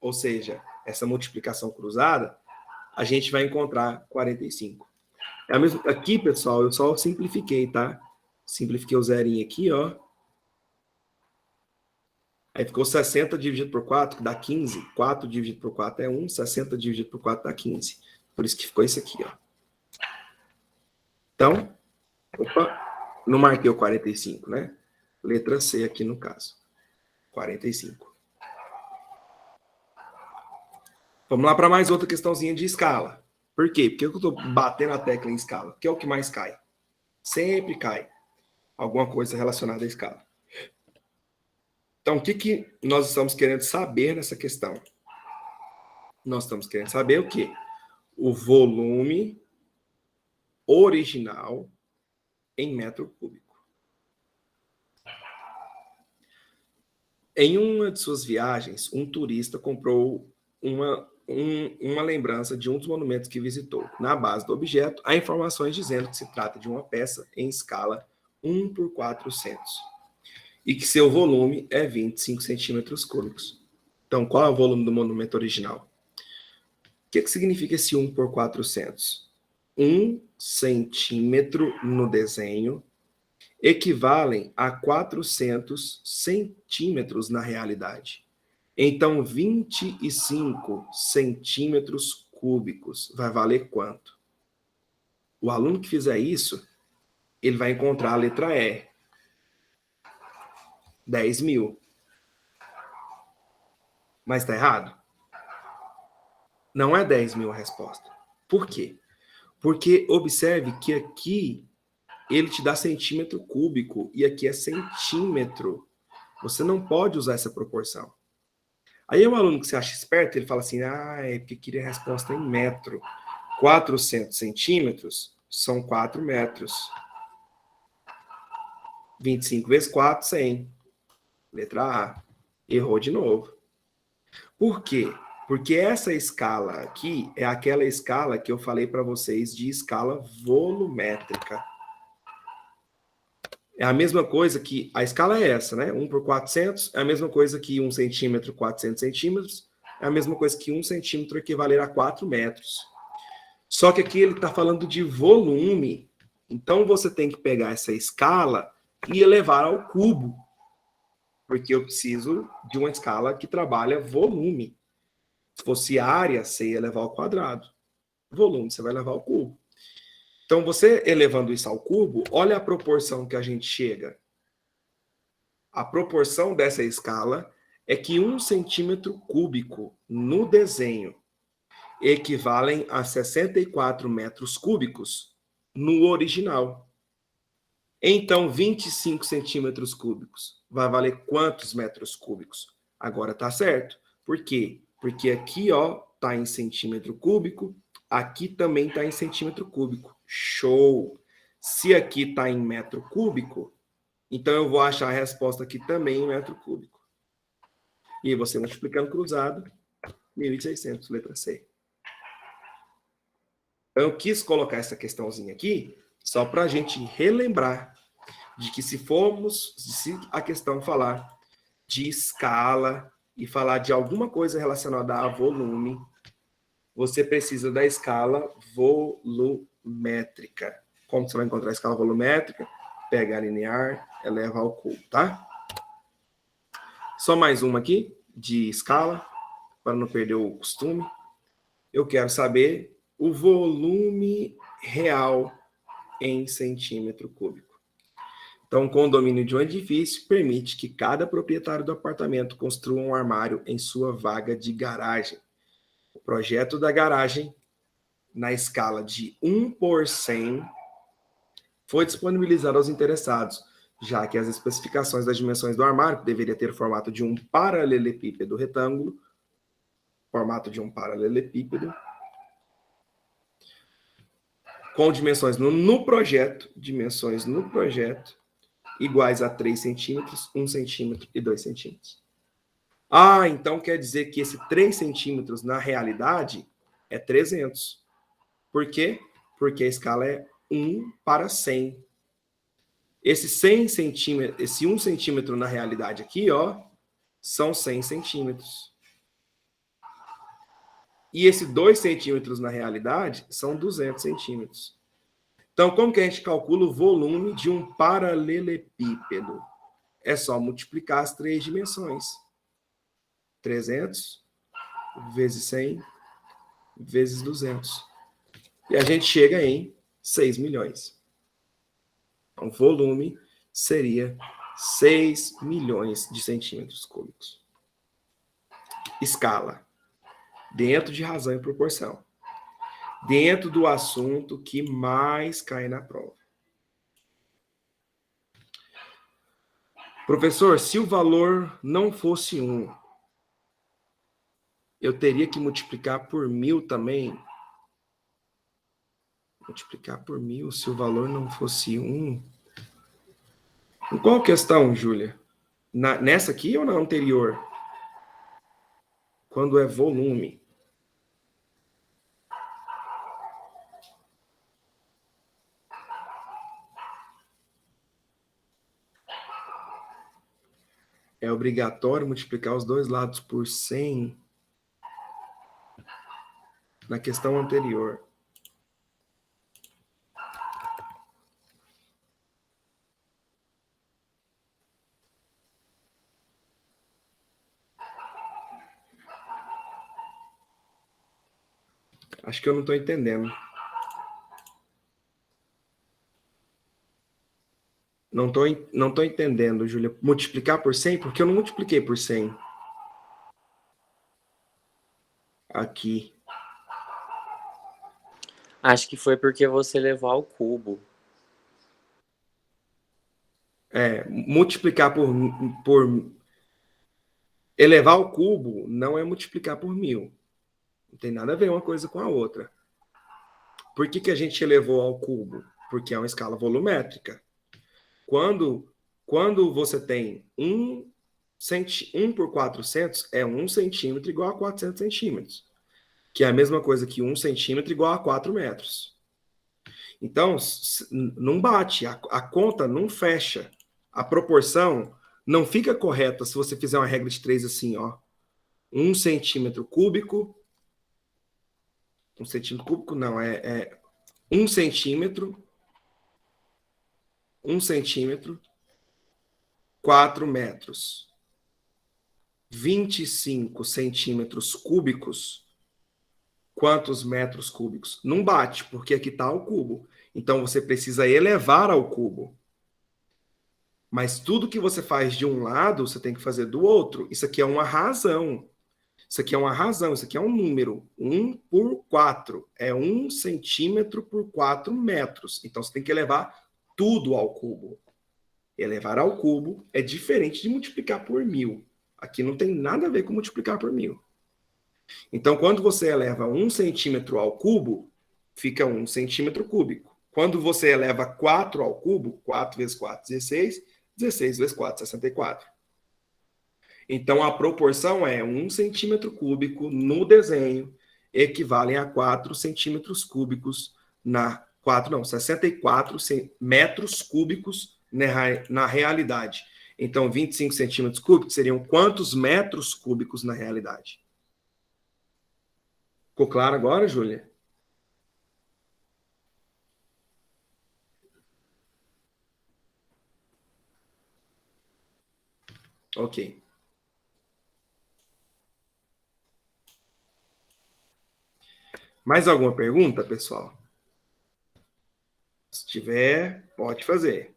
Ou seja, essa multiplicação cruzada, a gente vai encontrar 45. É a mesma... Aqui, pessoal, eu só simplifiquei, tá? Simplifiquei o zerinho aqui, ó. Aí ficou 60 dividido por 4, que dá 15. 4 dividido por 4 é 1, 60 dividido por 4 dá 15. Por isso que ficou isso aqui, ó. Então, opa, não marquei o 45, né? Letra C aqui no caso. 45. Vamos lá para mais outra questãozinha de escala. Por quê? Por que eu estou batendo a tecla em escala? Porque é o que mais cai. Sempre cai alguma coisa relacionada à escala. Então, o que nós estamos querendo saber nessa questão? Nós estamos querendo saber o quê? O volume original em metro cúbico. Em uma de suas viagens, um turista comprou uma lembrança de um dos monumentos que visitou. Na base do objeto, há informações dizendo que se trata de uma peça em escala 1 por 400 e que seu volume é 25 centímetros cúbicos. Então, qual é o volume do monumento original? O que significa esse 1 por 400? 1 centímetro no desenho equivalem a 400 centímetros na realidade. Então, 25 centímetros cúbicos vai valer quanto? O aluno que fizer isso, ele vai encontrar a letra E. 10.000. Mas está errado? Não é 10.000 a resposta. Por quê? Porque observe que aqui ele te dá centímetro cúbico e aqui é centímetro. Você não pode usar essa proporção. Aí o aluno que se acha esperto, ele fala assim, é porque queria a resposta em metro. 400 centímetros são 4 metros. 25 vezes 4, 100. Letra A. Errou de novo. Por quê? Porque essa escala aqui é aquela escala que eu falei para vocês de escala volumétrica. É a mesma coisa que... A escala é essa, né? 1 por 400 é a mesma coisa que 1 centímetro, 400 centímetros. É a mesma coisa que 1 centímetro equivaler a 4 metros. Só que aqui ele está falando de volume. Então, você tem que pegar essa escala e elevar ao cubo. Porque eu preciso de uma escala que trabalha volume. Se fosse área, você ia elevar ao quadrado. Volume, você vai elevar ao cubo. Então, você elevando isso ao cubo, olha a proporção que a gente chega. A proporção dessa escala é que 1 centímetro cúbico no desenho equivalem a 64 metros cúbicos no original. Então, 25 centímetros cúbicos vai valer quantos metros cúbicos? Agora tá certo. Por quê? Porque aqui, ó, tá em centímetro cúbico, aqui também tá em centímetro cúbico. Show! Se aqui tá em metro cúbico, então eu vou achar a resposta aqui também em metro cúbico. E aí você multiplicando cruzado, 1.600, letra C. Então, eu quis colocar essa questãozinha aqui só para a gente relembrar de que se a questão falar de escala e falar de alguma coisa relacionada a volume, você precisa da escala volumétrica. Como você vai encontrar a escala volumétrica? Pega a linear, eleva ao cubo, tá? Só mais uma aqui, de escala, para não perder o costume. Eu quero saber o volume real em centímetro cúbico. Então, o condomínio de um edifício permite que cada proprietário do apartamento construa um armário em sua vaga de garagem. O projeto da garagem, na escala de 1 por 100, foi disponibilizado aos interessados, já que as especificações das dimensões do armário, que deveria ter o formato de um paralelepípedo retângulo, formato de um paralelepípedo, com dimensões no projeto, iguais a 3 centímetros, 1 centímetro e 2 centímetros. Ah, então quer dizer que esse 3 centímetros, na realidade, é 300. Por quê? Porque a escala é 1 para 100. Esse 100 centímetros, esse 1 centímetro na realidade aqui, ó, são 100 centímetros. E esse 2 centímetros na realidade são 200 centímetros. Então, como que a gente calcula o volume de um paralelepípedo? É só multiplicar as 3 dimensões. 300 vezes 100 vezes 200. E a gente chega em 6 milhões. Então, o volume seria 6 milhões de centímetros cúbicos. Escala. Dentro de razão e proporção. Dentro do assunto que mais cai na prova. Professor, se o valor não fosse 1, eu teria que multiplicar por 1000 também? Multiplicar por 1000 se o valor não fosse 1? Em qual questão, Júlia? Nessa aqui ou na anterior? Quando é volume. É obrigatório multiplicar os dois lados por 100 na questão anterior. Acho que eu não estou entendendo. Não tô entendendo, Júlia. Multiplicar por 100? Porque eu não multipliquei por 100. Aqui. Acho que foi porque você levou ao cubo. Multiplicar por... Elevar ao cubo não é multiplicar por 1000. Não tem nada a ver uma coisa com a outra. Por que a gente elevou ao cubo? Porque é uma escala volumétrica. Quando você tem 1 por 400, é 1 centímetro igual a 400 centímetros. Que é a mesma coisa que 1 centímetro igual a 4 metros. Então, não bate, a conta não fecha. A proporção não fica correta se você fizer uma regra de 3 assim, ó. 1 centímetro cúbico. 1 centímetro cúbico não, é 1 centímetro. 1 centímetro, 4 metros. 25 centímetros cúbicos, quantos metros cúbicos? Não bate, porque aqui está o cubo. Então, você precisa elevar ao cubo. Mas tudo que você faz de um lado, você tem que fazer do outro. Isso aqui é uma razão. Isso aqui é uma razão, isso aqui é um número. 1 por 4. É 1 centímetro por 4 metros. Então, você tem que elevar tudo ao cubo. Elevar ao cubo é diferente de multiplicar por 1000. Aqui não tem nada a ver com multiplicar por 1000. Então, quando você eleva 1 centímetro ao cubo, fica 1 centímetro cúbico. Quando você eleva 4 ao cubo, 4 vezes 4, 16. 16 vezes 4, 64. Então, a proporção é 1 centímetro cúbico no desenho equivalem a 4 centímetros cúbicos 64 metros cúbicos na realidade. Então, 25 centímetros cúbicos seriam quantos metros cúbicos na realidade? Ficou claro agora, Júlia? Ok. Mais alguma pergunta, pessoal? Se tiver, pode fazer.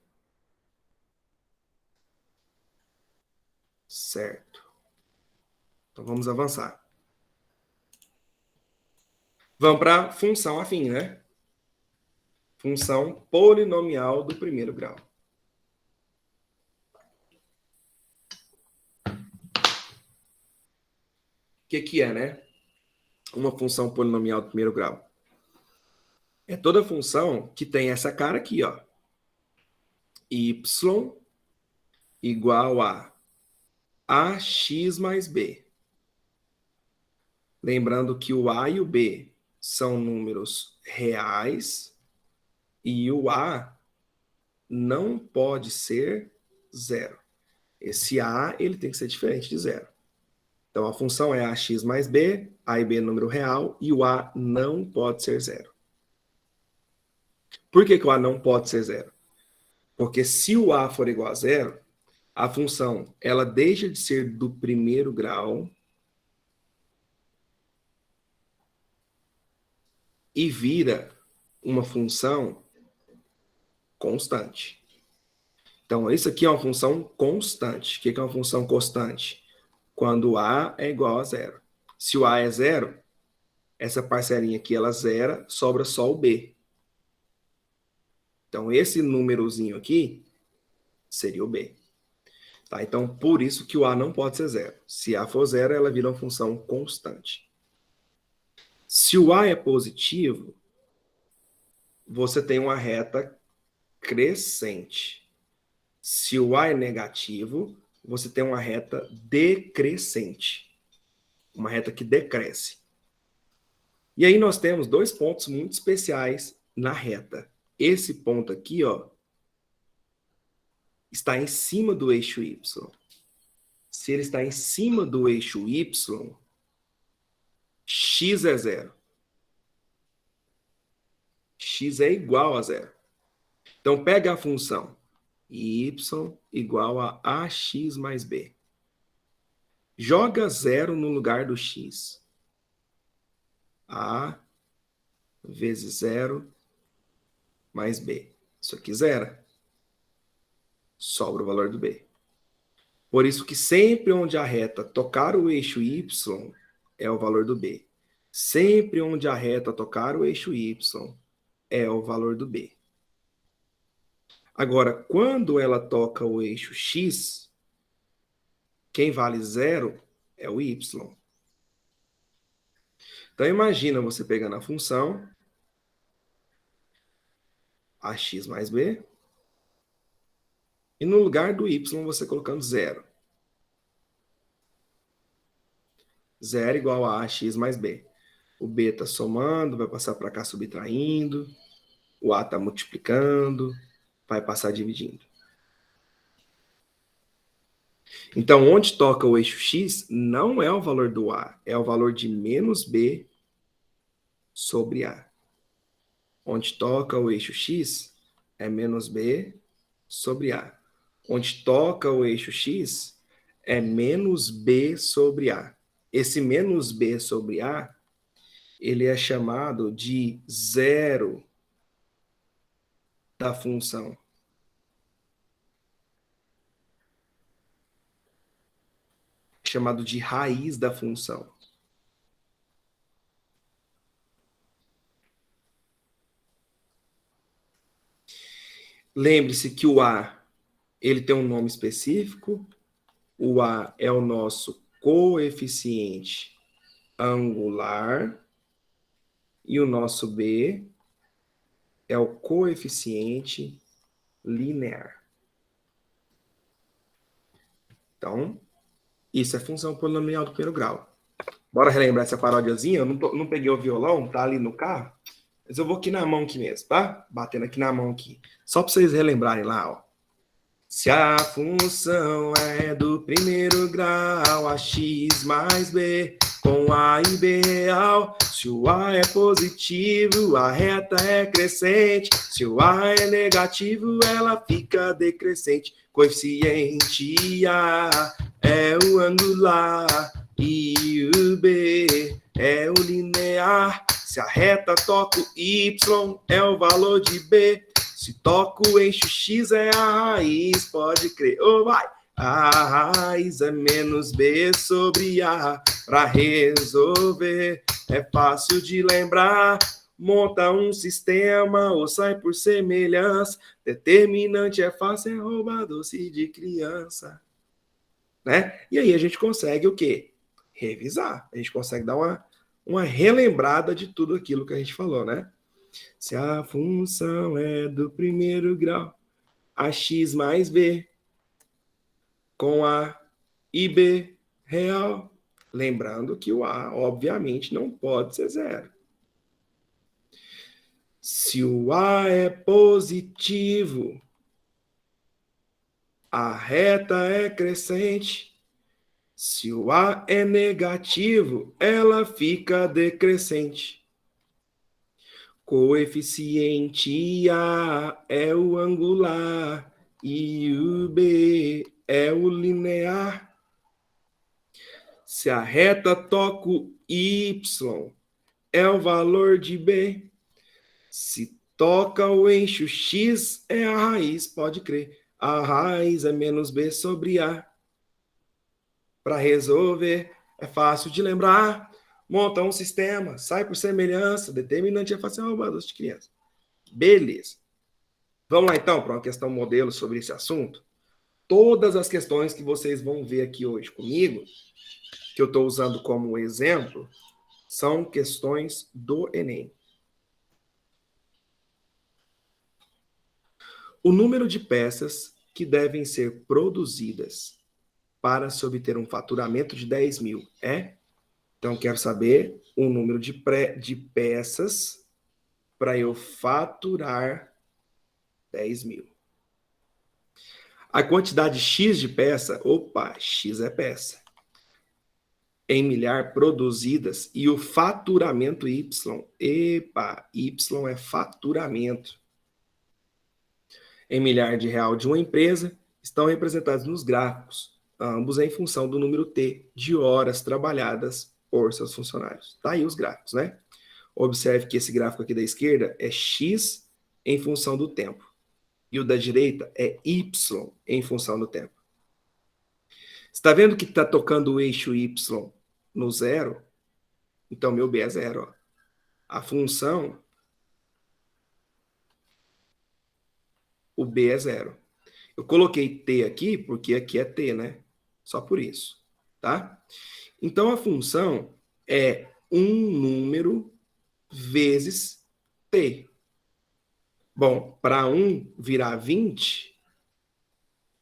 Certo. Então, vamos avançar. Vamos para a função afim, né? Função polinomial do primeiro grau. O que é, né? uma função polinomial do primeiro grau? É toda função que tem essa cara aqui, ó. Y igual a ax mais b. Lembrando que o a e o b são números reais e o a não pode ser zero. Esse a ele tem que ser diferente de zero. Então a função é ax mais b, a e b é número real e o a não pode ser zero. Por que o a não pode ser zero? Porque se o a for igual a zero, a função ela deixa de ser do primeiro grau e vira uma função constante. Então, isso aqui é uma função constante. O que é uma função constante? Quando a é igual a zero. Se o a é zero, essa parcelinha aqui ela zera, sobra só o b. Então, esse númerozinho aqui seria o b. Tá? Então, por isso que o a não pode ser zero. Se a for zero, ela vira uma função constante. Se o a é positivo, você tem uma reta crescente. Se o a é negativo, você tem uma reta decrescente. Uma reta que decresce. E aí nós temos dois pontos muito especiais na reta. Esse ponto aqui, ó, está em cima do eixo y. Se ele está em cima do eixo y, x é zero. X é igual a zero. Então, pega a função y igual a ax mais b. Joga zero no lugar do x. A vezes zero mais b. Isso aqui zera. Sobra o valor do b. Por isso que sempre onde a reta tocar o eixo y é o valor do b. Sempre onde a reta tocar o eixo y é o valor do b. Agora, quando ela toca o eixo x, quem vale zero é o y. Então, imagina você pegando a função ax mais b e no lugar do y você colocando zero. Zero igual a ax mais b. O b está somando, vai passar para cá subtraindo. O a está multiplicando, vai passar dividindo. Então, onde toca o eixo x, não é o valor do a, é o valor de menos b sobre a. Onde toca o eixo x, é menos b sobre a. Onde toca o eixo x, é menos b sobre a. Esse menos b sobre a, ele é chamado de zero da função. Chamado de raiz da função. Lembre-se que o a, ele tem um nome específico. O a é o nosso coeficiente angular e o nosso b é o coeficiente linear. Então, isso é função polinomial do primeiro grau. Bora relembrar essa paródiazinha? Eu não peguei o violão, tá ali no carro. Mas eu vou aqui na mão aqui mesmo, tá? Batendo aqui na mão aqui. Só para vocês relembrarem lá, ó. Se a função é do primeiro grau, ax mais b, com a e b real. Se o a é positivo, a reta é crescente. Se o a é negativo, ela fica decrescente. Coeficiente a é o angular e o b é o linear. Se a reta toca o y, é o valor de b. Se toca o eixo x, é a raiz, pode crer. Oh, vai! A raiz é menos b sobre a. Para resolver, é fácil de lembrar. Monta um sistema ou sai por semelhança. Determinante é fácil, é roubar doce de criança. Né? E aí a gente consegue o quê? Revisar. A gente consegue dar uma relembrada de tudo aquilo que a gente falou, né? Se a função é do primeiro grau, ax mais b com a e b real. Lembrando que o a, obviamente, não pode ser zero. Se o a é positivo, a reta é crescente. Se o a é negativo, ela fica decrescente. Coeficiente A é o angular e o B é o linear. Se a reta toca o Y, é o valor de B. Se toca o eixo X, é a raiz, pode crer. A raiz é menos B sobre A. Para resolver, é fácil de lembrar. Monta um sistema, sai por semelhança, determinante é fácil roubar de criança. Beleza. Vamos lá, então, para uma questão modelo sobre esse assunto. Todas as questões que vocês vão ver aqui hoje comigo, que eu estou usando como exemplo, são questões do Enem. O número de peças que devem ser produzidas para se obter um faturamento de 10 mil é? Então, quero saber o número de peças para eu faturar 10 mil. A quantidade X de peça, opa, X é peça, em milhar produzidas, e o faturamento Y, epa, Y é faturamento, em milhar de real de uma empresa, estão representados nos gráficos, ambos em função do número T de horas trabalhadas por seus funcionários. Tá aí os gráficos, né? Observe que esse gráfico aqui da esquerda é X em função do tempo. E o da direita é Y em função do tempo. Está vendo que está tocando o eixo Y no zero? Então, meu B é zero. Ó. A função, o B é zero. Eu coloquei T aqui porque aqui é T, né? Só por isso, tá? Então, a função é um número vezes T. Bom, para 1 virar 20,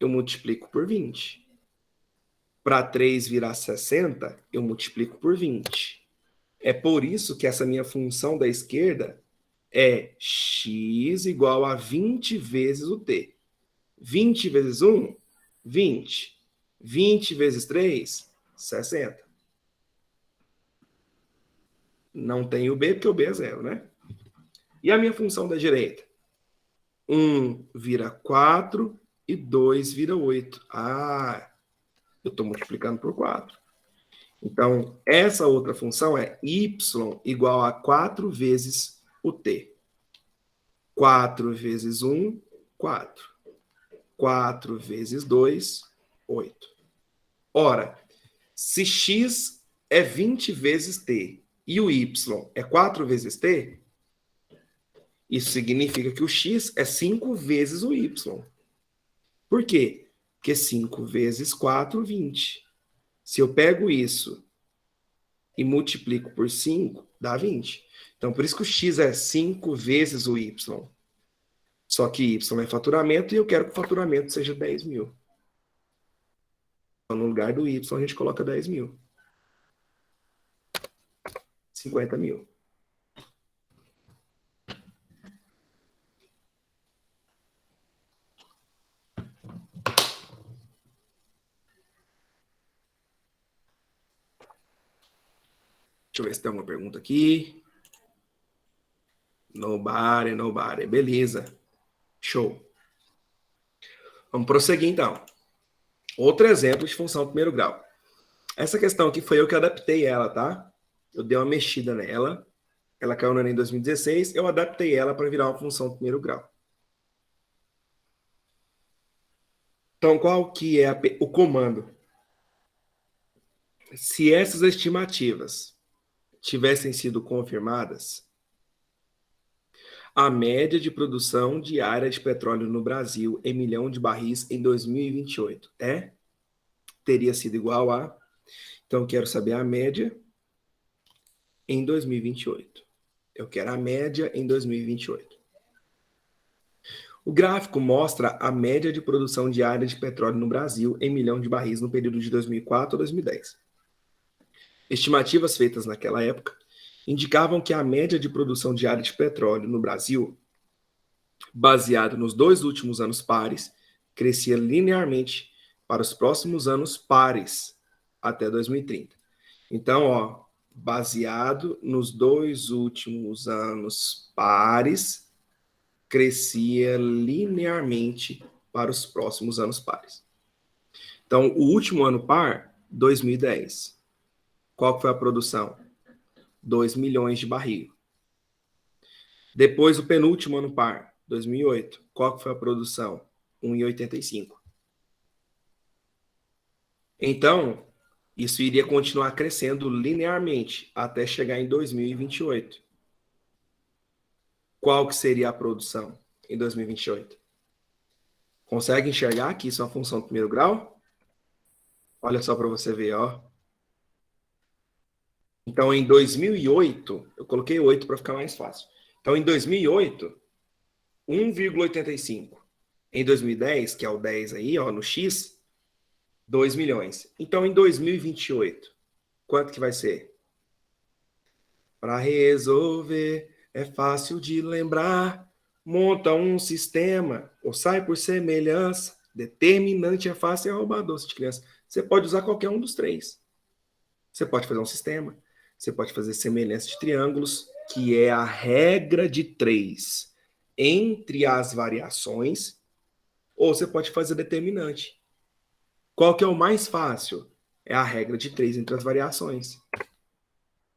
eu multiplico por 20. Para 3 virar 60, eu multiplico por 20. É por isso que essa minha função da esquerda é x igual a 20 vezes o t. 20 vezes 1, 20. 20 vezes 3, 60. Não tem o b, porque o b é zero, né? E a minha função da direita? 1 vira 4 e 2 vira 8. Ah, eu estou multiplicando por 4. Então, essa outra função é y igual a 4 vezes o t. 4 vezes 1, 4. 4 vezes 2, 8. Ora, se x é 20 vezes t e o y é 4 vezes t, isso significa que o x é 5 vezes o y. Por quê? Porque 5 vezes 4, 20. Se eu pego isso e multiplico por 5, dá 20. Então, por isso que o x é 5 vezes o y. Só que y é faturamento e eu quero que o faturamento seja 10 mil. Então, no lugar do y, a gente coloca 10 mil. 50 mil. Deixa eu ver se tem alguma pergunta aqui. Nobody, nobody. Beleza. Show. Vamos prosseguir, então. Outro exemplo de função do primeiro grau. Essa questão aqui foi eu que adaptei ela, tá? Eu dei uma mexida nela. Ela caiu no Enem em 2016. Eu adaptei ela para virar uma função do primeiro grau. Então, qual que é o comando? Se essas estimativas tivessem sido confirmadas, a média de produção diária de petróleo no Brasil em milhão de barris em 2028 teria sido igual a... Então, quero saber a média em 2028. Eu quero a média em 2028. O gráfico mostra a média de produção diária de petróleo no Brasil em milhão de barris no período de 2004 a 2010. Estimativas feitas naquela época indicavam que a média de produção diária de petróleo no Brasil, baseado nos 2 últimos anos pares, crescia linearmente para os próximos anos pares até 2030. Então, baseado nos 2 últimos anos pares, crescia linearmente para os próximos anos pares. Então, o último ano par, 2010. Qual foi a produção? 2 milhões de barril. Depois, o penúltimo ano par, 2008. Qual foi a produção? 1,85. Então, isso iria continuar crescendo linearmente até chegar em 2028. Qual que seria a produção em 2028? Consegue enxergar que isso é uma função do primeiro grau? Olha só para você ver, ó. Então, em 2008, eu coloquei 8 para ficar mais fácil. Então, em 2008, 1,85. Em 2010, que é o 10 aí, ó, no X, 2 milhões. Então, em 2028, quanto que vai ser? Para resolver, é fácil de lembrar. Monta um sistema, ou sai por semelhança. Determinante é fácil, é roubar doce de criança. Você pode usar qualquer um dos 3. Você pode fazer um sistema, você pode fazer semelhança de triângulos, que é a regra de 3 entre as variações, ou você pode fazer determinante. Qual que é o mais fácil? É a regra de 3 entre as variações.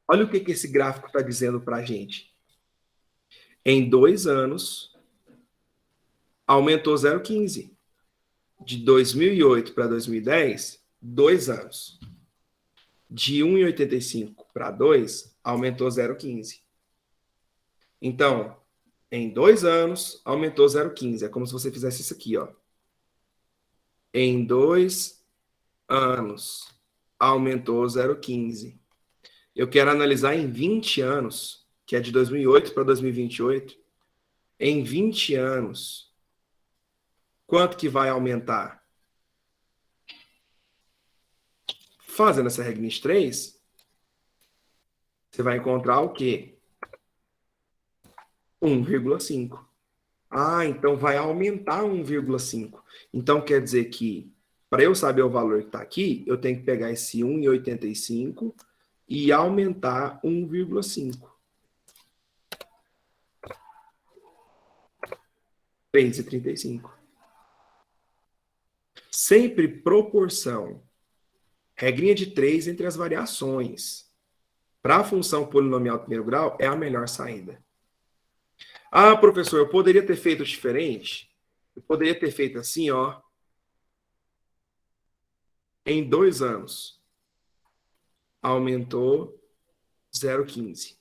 Olha o que esse gráfico está dizendo para a gente. Em 2 anos, aumentou 0,15. De 2008 para 2010, 2 anos. De 1,85 para 2, aumentou 0,15. Então, em 2 anos, aumentou 0,15. É como se você fizesse isso aqui, ó. Em 2 anos, aumentou 0,15. Eu quero analisar em 20 anos, que é de 2008 para 2028. Em 20 anos, quanto que vai aumentar? Fazendo essa regra de 3, você vai encontrar o quê? 1,5. Ah, então vai aumentar 1,5. Então quer dizer que, para eu saber o valor que está aqui, eu tenho que pegar esse 1,85 e aumentar 1,5. 3,35. Sempre proporção. Regrinha de 3 entre as variações. Para a função polinomial de primeiro grau, é a melhor saída. Ah, professor, eu poderia ter feito diferente? Eu poderia ter feito assim, ó. Em 2 anos, aumentou 0,15.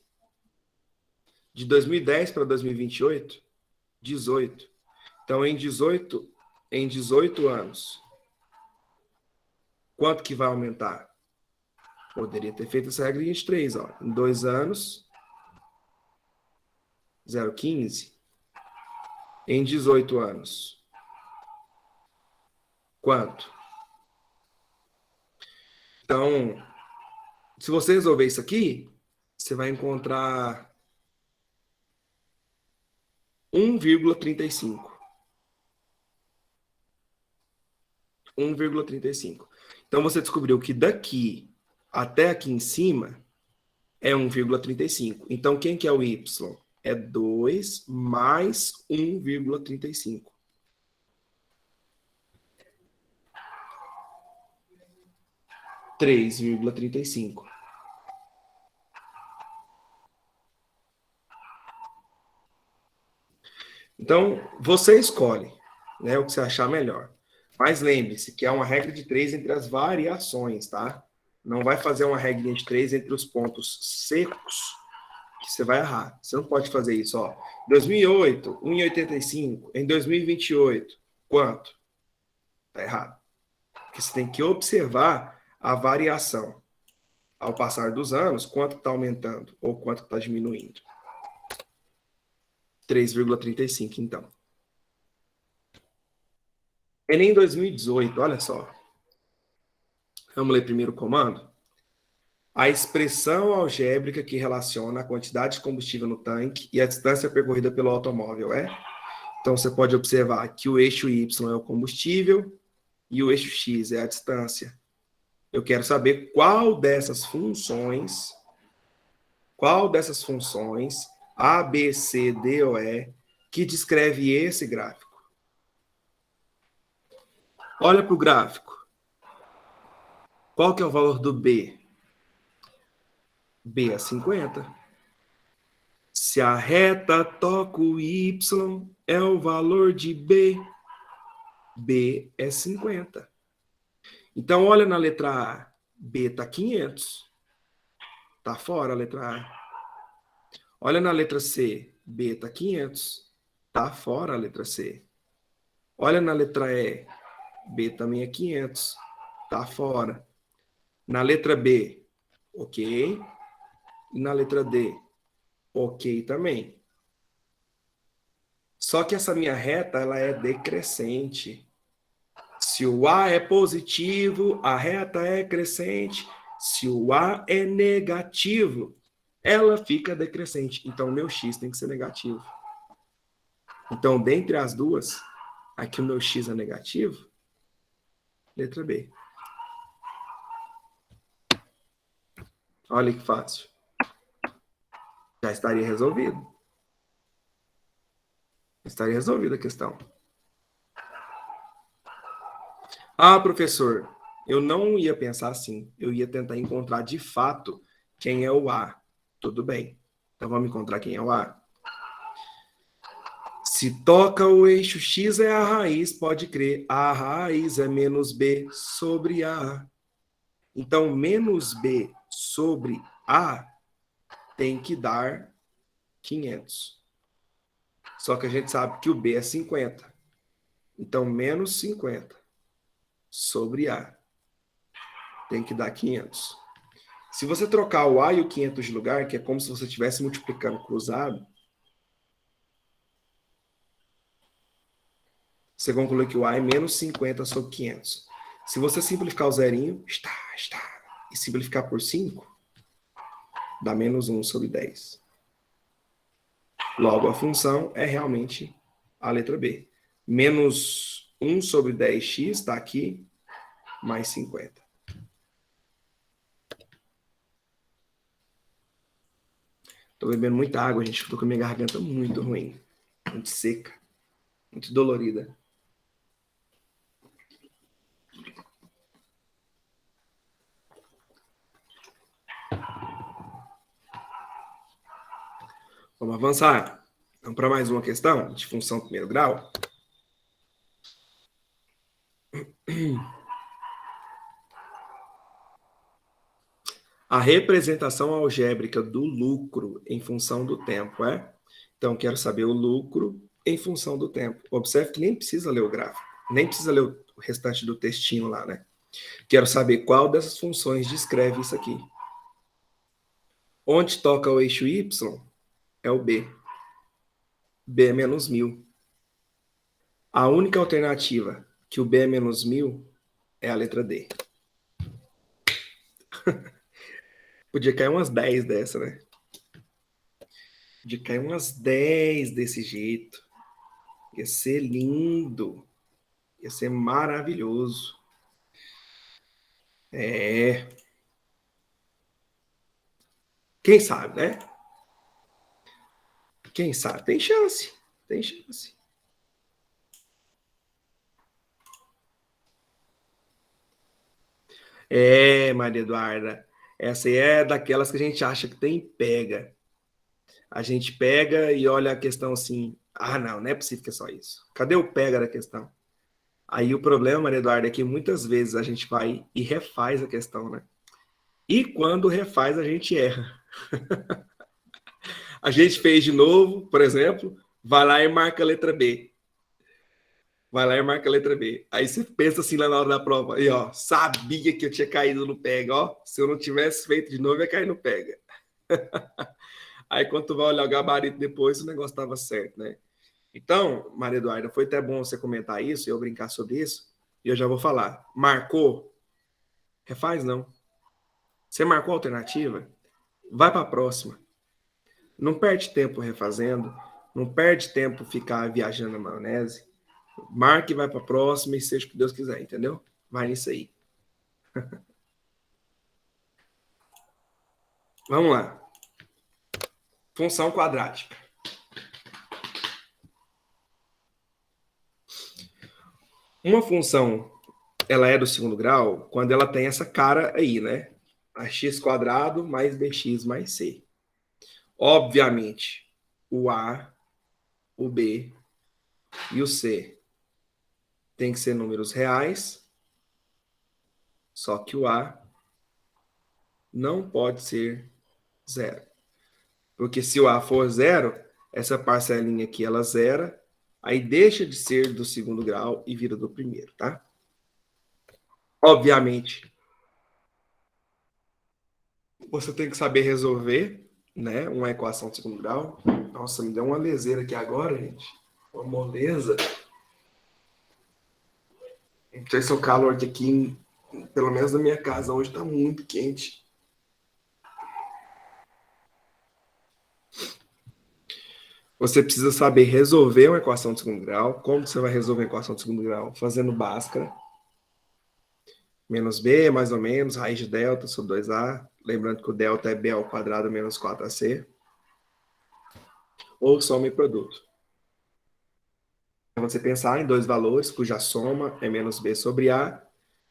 De 2010 para 2028, 18. Então, em 18 anos, quanto que vai aumentar? Poderia ter feito essa regra de 3, ó. Em 2 anos, 0,15. Em 18 anos, quanto? Então, se você resolver isso aqui, você vai encontrar 1,35. 1,35. Então, você descobriu que daqui até aqui em cima é 1,35. Então, quem que é o y? É 2 mais 1,35. 3,35. Então, você escolhe, né, o que você achar melhor. Mas lembre-se que é uma regra de 3 entre as variações, tá? Não vai fazer uma regra de 3 entre os pontos secos, que você vai errar. Você não pode fazer isso, ó. 2008, 1,85. Em 2028, quanto? Tá errado. Porque você tem que observar a variação. ao passar dos anos, quanto está aumentando ou quanto está diminuindo? 3,35, então. Enem 2018, olha só. Vamos ler primeiro o comando? A expressão algébrica que relaciona a quantidade de combustível no tanque e a distância percorrida pelo automóvel é? Então, você pode observar que o eixo Y é o combustível e o eixo X é a distância. Eu quero saber qual dessas funções A, B, C, D ou E, que descreve esse gráfico. Olha para o gráfico. Qual que é o valor do B? B é 50. Se a reta toca o Y, é o valor de B. B é 50. Então, olha na letra A. B está 500. Está fora a letra A. Olha na letra C. B está 500. Está fora a letra C. Olha na letra E. B também é 500. Está fora. Na letra B, ok. E na letra D, ok também. Só que essa minha reta, ela é decrescente. Se o A é positivo, a reta é crescente. Se o A é negativo, ela fica decrescente. Então, o meu X tem que ser negativo. Então, dentre as duas, aqui o meu X é negativo, letra B. Olha que fácil. Já estaria resolvido. Estaria resolvida a questão. Ah, professor, eu não ia pensar assim. Eu ia tentar encontrar de fato quem é o A. Tudo bem. Então vamos encontrar quem é o A. Se toca o eixo X é a raiz, pode crer. A raiz é menos B sobre A. Então, menos B sobre A tem que dar 500. Só que a gente sabe que o B é 50. Então, menos 50 sobre A tem que dar 500. Se você trocar o A e o 500 de lugar, que é como se você estivesse multiplicando cruzado, você conclui que o A é menos 50 sobre 500. Se você simplificar o zerinho, e simplificar por 5, dá menos 1 sobre 10. Logo, a função é realmente a letra B. Menos 1 sobre 10x está aqui, mais 50. Estou bebendo muita água, gente. Estou com a minha garganta muito ruim. Muito seca. Muito dolorida. Vamos avançar. Vamos para mais uma questão de função primeiro grau. A representação algébrica do lucro em função do tempo é? Então, quero saber o lucro em função do tempo. Observe que nem precisa ler o gráfico, nem precisa ler o restante do textinho lá, né? Quero saber qual dessas funções descreve isso aqui. Onde toca o eixo Y é o B. B é menos 1000. A única alternativa que o B é menos 1000 é a letra D. Podia cair umas 10 dessa, né? Podia cair umas 10 desse jeito. Ia ser lindo. Ia ser maravilhoso. É. Quem sabe, né? Quem sabe? Tem chance. Tem chance. É, Maria Eduarda. Essa aí é daquelas que a gente acha que tem pega. A gente pega e olha a questão assim. Ah, não é possível que é só isso. Cadê o pega da questão? Aí o problema, Maria Eduarda, é que muitas vezes a gente vai e refaz a questão, né? E quando refaz, a gente erra. A gente fez de novo, por exemplo, vai lá e marca a letra B. Vai lá e marca a letra B. Aí você pensa assim lá na hora da prova. E ó, sabia que eu tinha caído no pega, ó. Se eu não tivesse feito de novo, eu ia cair no pega. Aí quando tu vai olhar o gabarito depois, o negócio estava certo, né? Então, Maria Eduarda, foi até bom você comentar isso e eu brincar sobre isso. E eu já vou falar. Marcou? Refaz não. Você marcou a alternativa? Vai para a próxima. Não perde tempo refazendo. Não perde tempo ficar viajando na maionese. Marque e vai para a próxima e seja o que Deus quiser, entendeu? Vai nisso aí. Vamos lá. Função quadrática. Uma função, ela é do segundo grau quando ela tem essa cara aí, né? Ax quadrado mais bx mais c. Obviamente, o a, o b e o c tem que ser números reais, só que o a não pode ser zero. Porque se o a for zero, essa parcelinha aqui ela zera, aí deixa de ser do segundo grau e vira do primeiro, tá? Obviamente, você tem que saber resolver, né, uma equação de segundo grau. Nossa, me deu uma leseira aqui agora, gente. Uma moleza. Não sei se o calor aqui, pelo menos na minha casa, hoje está muito quente. Você precisa saber resolver uma equação de segundo grau. Como você vai resolver uma equação de segundo grau? Fazendo Bhaskara. Menos b, mais ou menos, raiz de delta sobre 2a. Lembrando que o delta é b ao quadrado menos 4ac. Ou soma e produto. Você pensar em dois valores cuja soma é menos b sobre a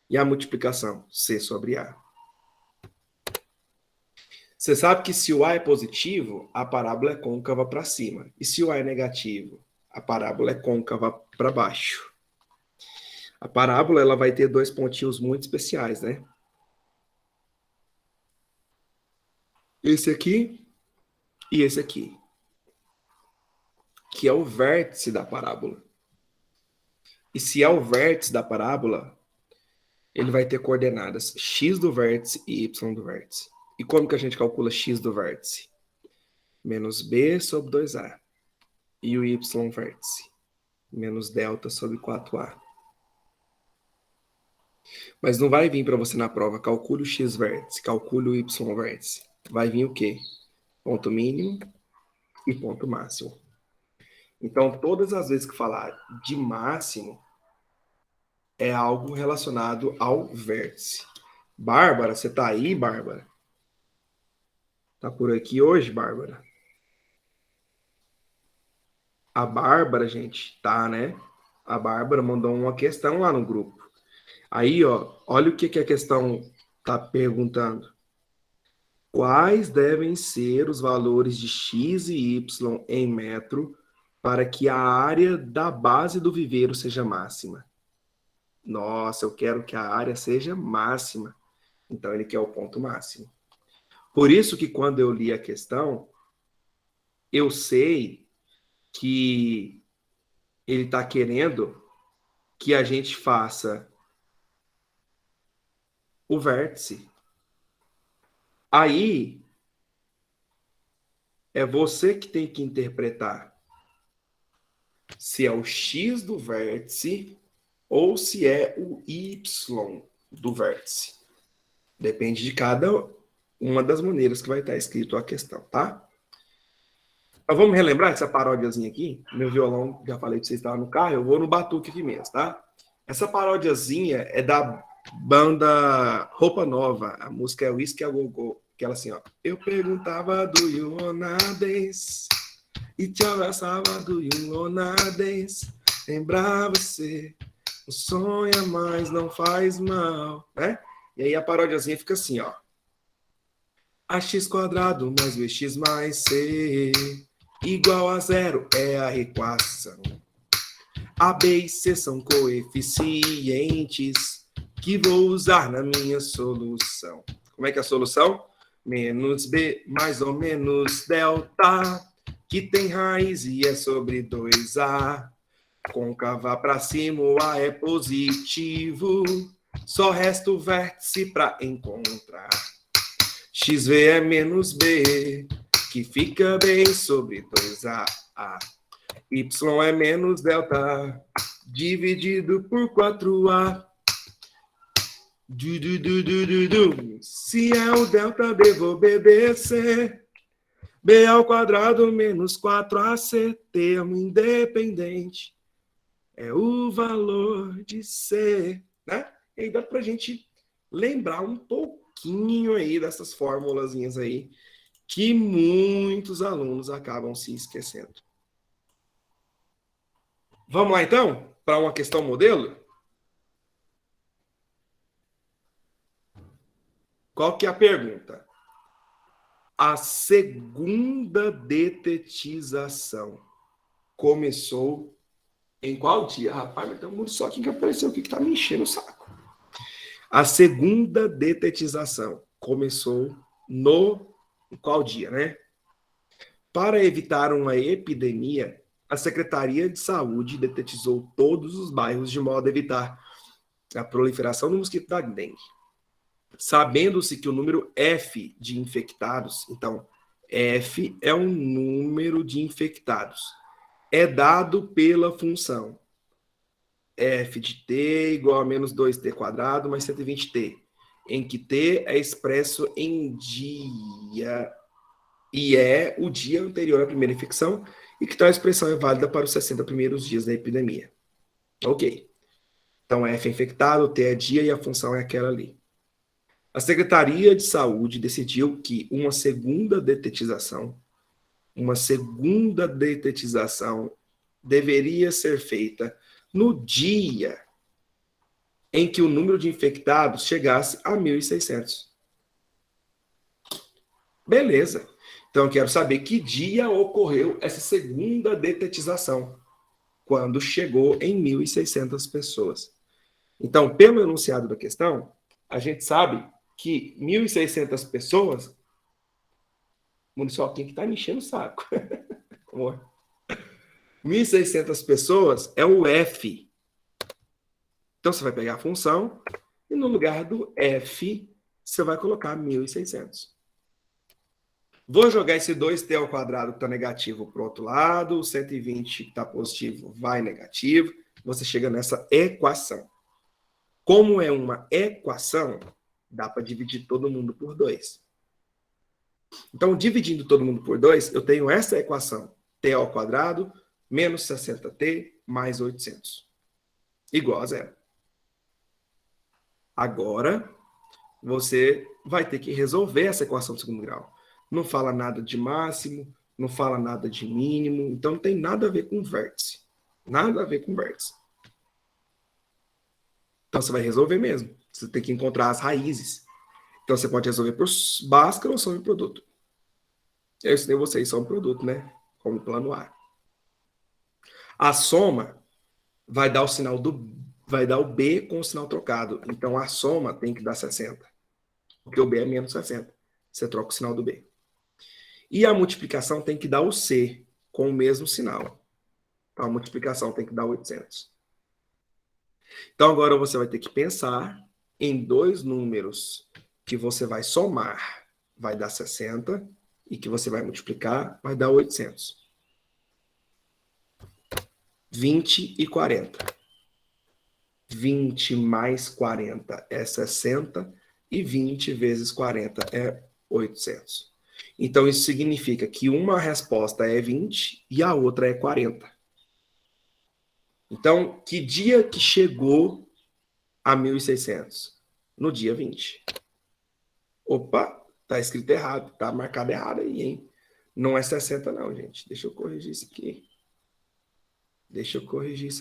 e a multiplicação, c sobre a. Você sabe que se o a é positivo, a parábola é côncava para cima. E se o a é negativo, a parábola é côncava para baixo. A parábola ela vai ter dois pontinhos muito especiais, né? Esse aqui e esse aqui, que é o vértice da parábola. E se é o vértice da parábola, ele vai ter coordenadas x do vértice e y do vértice. E como que a gente calcula x do vértice? Menos b sobre 2a. E o y vértice? Menos delta sobre 4a. Mas não vai vir para você na prova, calcule o x vértice, calcule o y vértice. Vai vir o quê? Ponto mínimo e ponto máximo. Então, todas as vezes que falar de máximo, é algo relacionado ao vértice. Bárbara, você tá aí, Bárbara? Tá por aqui hoje, Bárbara? A Bárbara, gente, tá, né? A Bárbara mandou uma questão lá no grupo. Aí, ó, olha o que a questão tá perguntando. Quais devem ser os valores de x e y em metro para que a área da base do viveiro seja máxima? Nossa, eu quero que a área seja máxima. Então, ele quer o ponto máximo. Por isso que quando eu li a questão, eu sei que ele está querendo que a gente faça o vértice. Aí, é você que tem que interpretar se é o x do vértice ou se é o y do vértice. Depende de cada uma das maneiras que vai estar escrito a questão, tá? Então, vamos relembrar essa paródiazinha aqui? Meu violão, já falei que vocês estavam no carro, eu vou no batuque aqui mesmo, tá? Essa paródiazinha é da banda Roupa Nova. A música é Whisky a Go-Go. Aquela assim, ó. Eu perguntava do you wanna dance? E te abraçava do you wanna dance? Lembrar você, não sonha mais, não faz mal, né? E aí a paródiazinha fica assim, ó. Ax quadrado mais bx mais c igual a zero é a equação. A, B e C são coeficientes que vou usar na minha solução. Como é que é a solução? Menos B mais ou menos delta, que tem raiz e é sobre 2A. Côncava para cima, o A é positivo. Só resta o vértice para encontrar. XV é menos B, que fica bem sobre 2A. Y é menos delta, dividido por 4A. Se é o delta, devo obedecer. B ao quadrado menos 4AC, termo independente, é o valor de C. Né? E aí dá pra gente lembrar um pouquinho aí dessas formulazinhas aí, que muitos alunos acabam se esquecendo. Vamos lá, então, para uma questão modelo? Qual que é a pergunta? A segunda detetização começou em qual dia? Rapaz, mas tem um mundo só aqui que apareceu aqui que tá me enchendo o saco. A segunda detetização começou no qual dia, né? Para evitar uma epidemia, a Secretaria de Saúde detetizou todos os bairros de modo a evitar a proliferação do mosquito da dengue. Sabendo-se que o número F de infectados, então, F é um número de infectados, é dado pela função F de t igual a menos 2t quadrado mais 120t, em que t é expresso em dia e é o dia anterior à primeira infecção e que tal expressão é válida para os 60 primeiros dias da epidemia. Ok. Então, F é infectado, T é dia e a função é aquela ali. A Secretaria de Saúde decidiu que uma segunda detetização deveria ser feita no dia em que o número de infectados chegasse a 1.600. Beleza. Então, eu quero saber que dia ocorreu essa segunda detetização, quando chegou em 1.600 pessoas. Então, pelo enunciado da questão, a gente sabe que 1.600 pessoas... Municipal, quem que tá me enchendo o saco? 1.600 pessoas é o F. Então, você vai pegar a função e no lugar do F, você vai colocar 1.600. Vou jogar esse 2t ao quadrado que está negativo para o outro lado, o 120 que está positivo vai negativo, você chega nessa equação. Como é uma equação, dá para dividir todo mundo por 2. Então, dividindo todo mundo por 2, eu tenho essa equação, t ao quadrado menos 60t mais 800, igual a zero. Agora, você vai ter que resolver essa equação de segundo grau. Não fala nada de máximo, não fala nada de mínimo, então não tem nada a ver com vértice. Nada a ver com vértice. Então você vai resolver mesmo. Você tem que encontrar as raízes. Então você pode resolver por Bhaskara ou soma e produto. Eu ensinei vocês só um produto, né? Como plano A. A soma vai dar o sinal vai dar o B com o sinal trocado. Então a soma tem que dar 60. Porque o B é menos 60. Você troca o sinal do B. E a multiplicação tem que dar o C com o mesmo sinal. Então, a multiplicação tem que dar 800. Então, agora você vai ter que pensar em dois números que você vai somar, vai dar 60, e que você vai multiplicar, vai dar 800. 20 e 40. 20 mais 40 é 60, e 20 vezes 40 é 800. Então, isso significa que uma resposta é 20 e a outra é 40. Então, que dia que chegou a 1.600? No dia 20. Opa, tá escrito errado, tá marcado errado aí, hein? Não é 60 não, gente. Deixa eu corrigir isso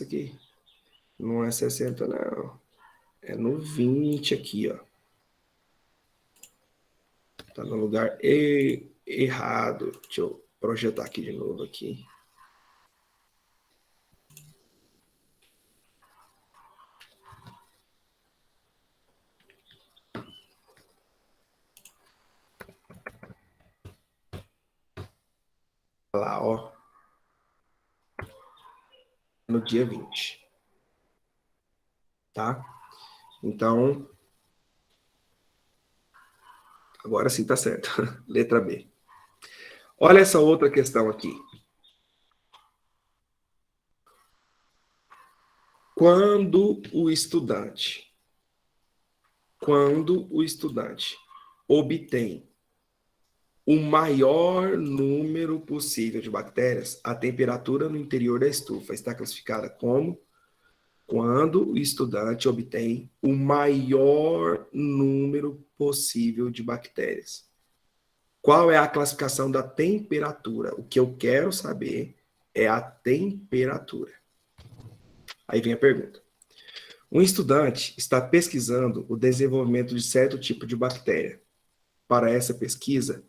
aqui. Não é 60 não. É no 20 aqui, ó. Tá no lugar errado. Deixa eu projetar aqui de novo aqui. Lá, ó. no dia 20. Tá? Então, agora sim tá certo. Letra B. Olha essa outra questão aqui. Quando o estudante obtém o maior número possível de bactérias, a temperatura no interior da estufa está classificada como quando o estudante obtém o maior número possível de bactérias. Qual é a classificação da temperatura? O que eu quero saber é a temperatura. Aí vem a pergunta. Um estudante está pesquisando o desenvolvimento de certo tipo de bactéria. Para essa pesquisa,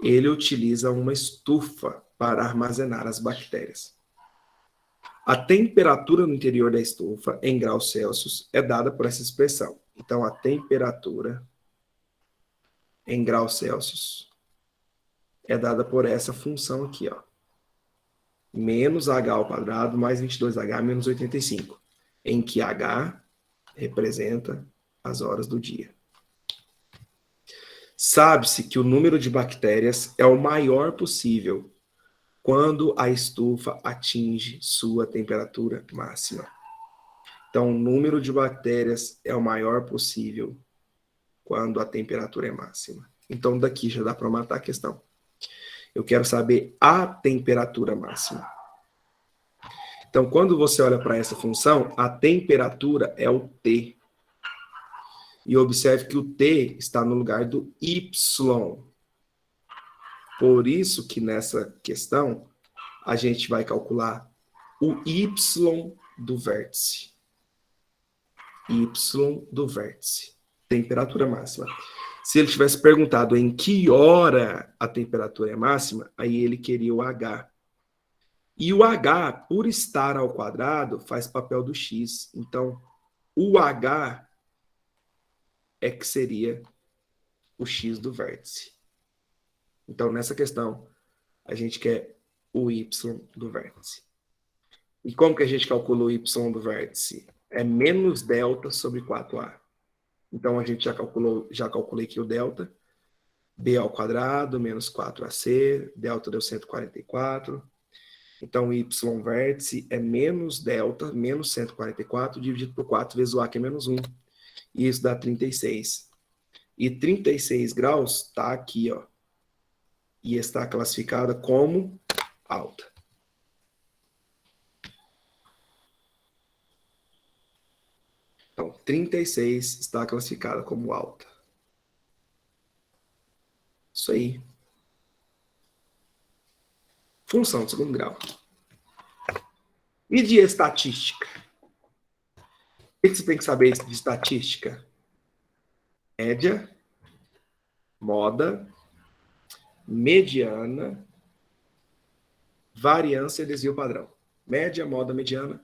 ele utiliza uma estufa para armazenar as bactérias. A temperatura no interior da estufa, em graus Celsius, é dada por essa expressão. Então, a temperatura em graus Celsius é dada por essa função aqui, ó. Menos H ao quadrado mais 22H menos 85, em que H representa as horas do dia. Sabe-se que o número de bactérias é o maior possível quando a estufa atinge sua temperatura máxima. Então, o número de bactérias é o maior possível quando a temperatura é máxima. Então, daqui já dá para matar a questão. Eu quero saber a temperatura máxima. Então, quando você olha para essa função, a temperatura é o T. E observe que o T está no lugar do Y. Por isso que nessa questão, a gente vai calcular o Y do vértice. Y do vértice. Temperatura máxima. Se ele tivesse perguntado em que hora a temperatura é máxima, aí ele queria o H. E o H, por estar ao quadrado, faz papel do X. Então, o H é que seria o X do vértice. Então, nessa questão, a gente quer o Y do vértice. E como que a gente calcula o Y do vértice? É menos delta sobre 4A. Então, a gente já calculei aqui o delta. B ao quadrado menos 4AC. Delta deu 144. Então, o Y vértice é menos delta, menos 144, dividido por 4 vezes o A, que é menos 1. E isso dá 36. E 36 graus está aqui, ó. E está classificada como alta. Então, 36 está classificada como alta. Isso aí. Função de segundo grau. E de estatística? O que você tem que saber de estatística? Média, moda, mediana, variância e desvio padrão. Média, moda, mediana,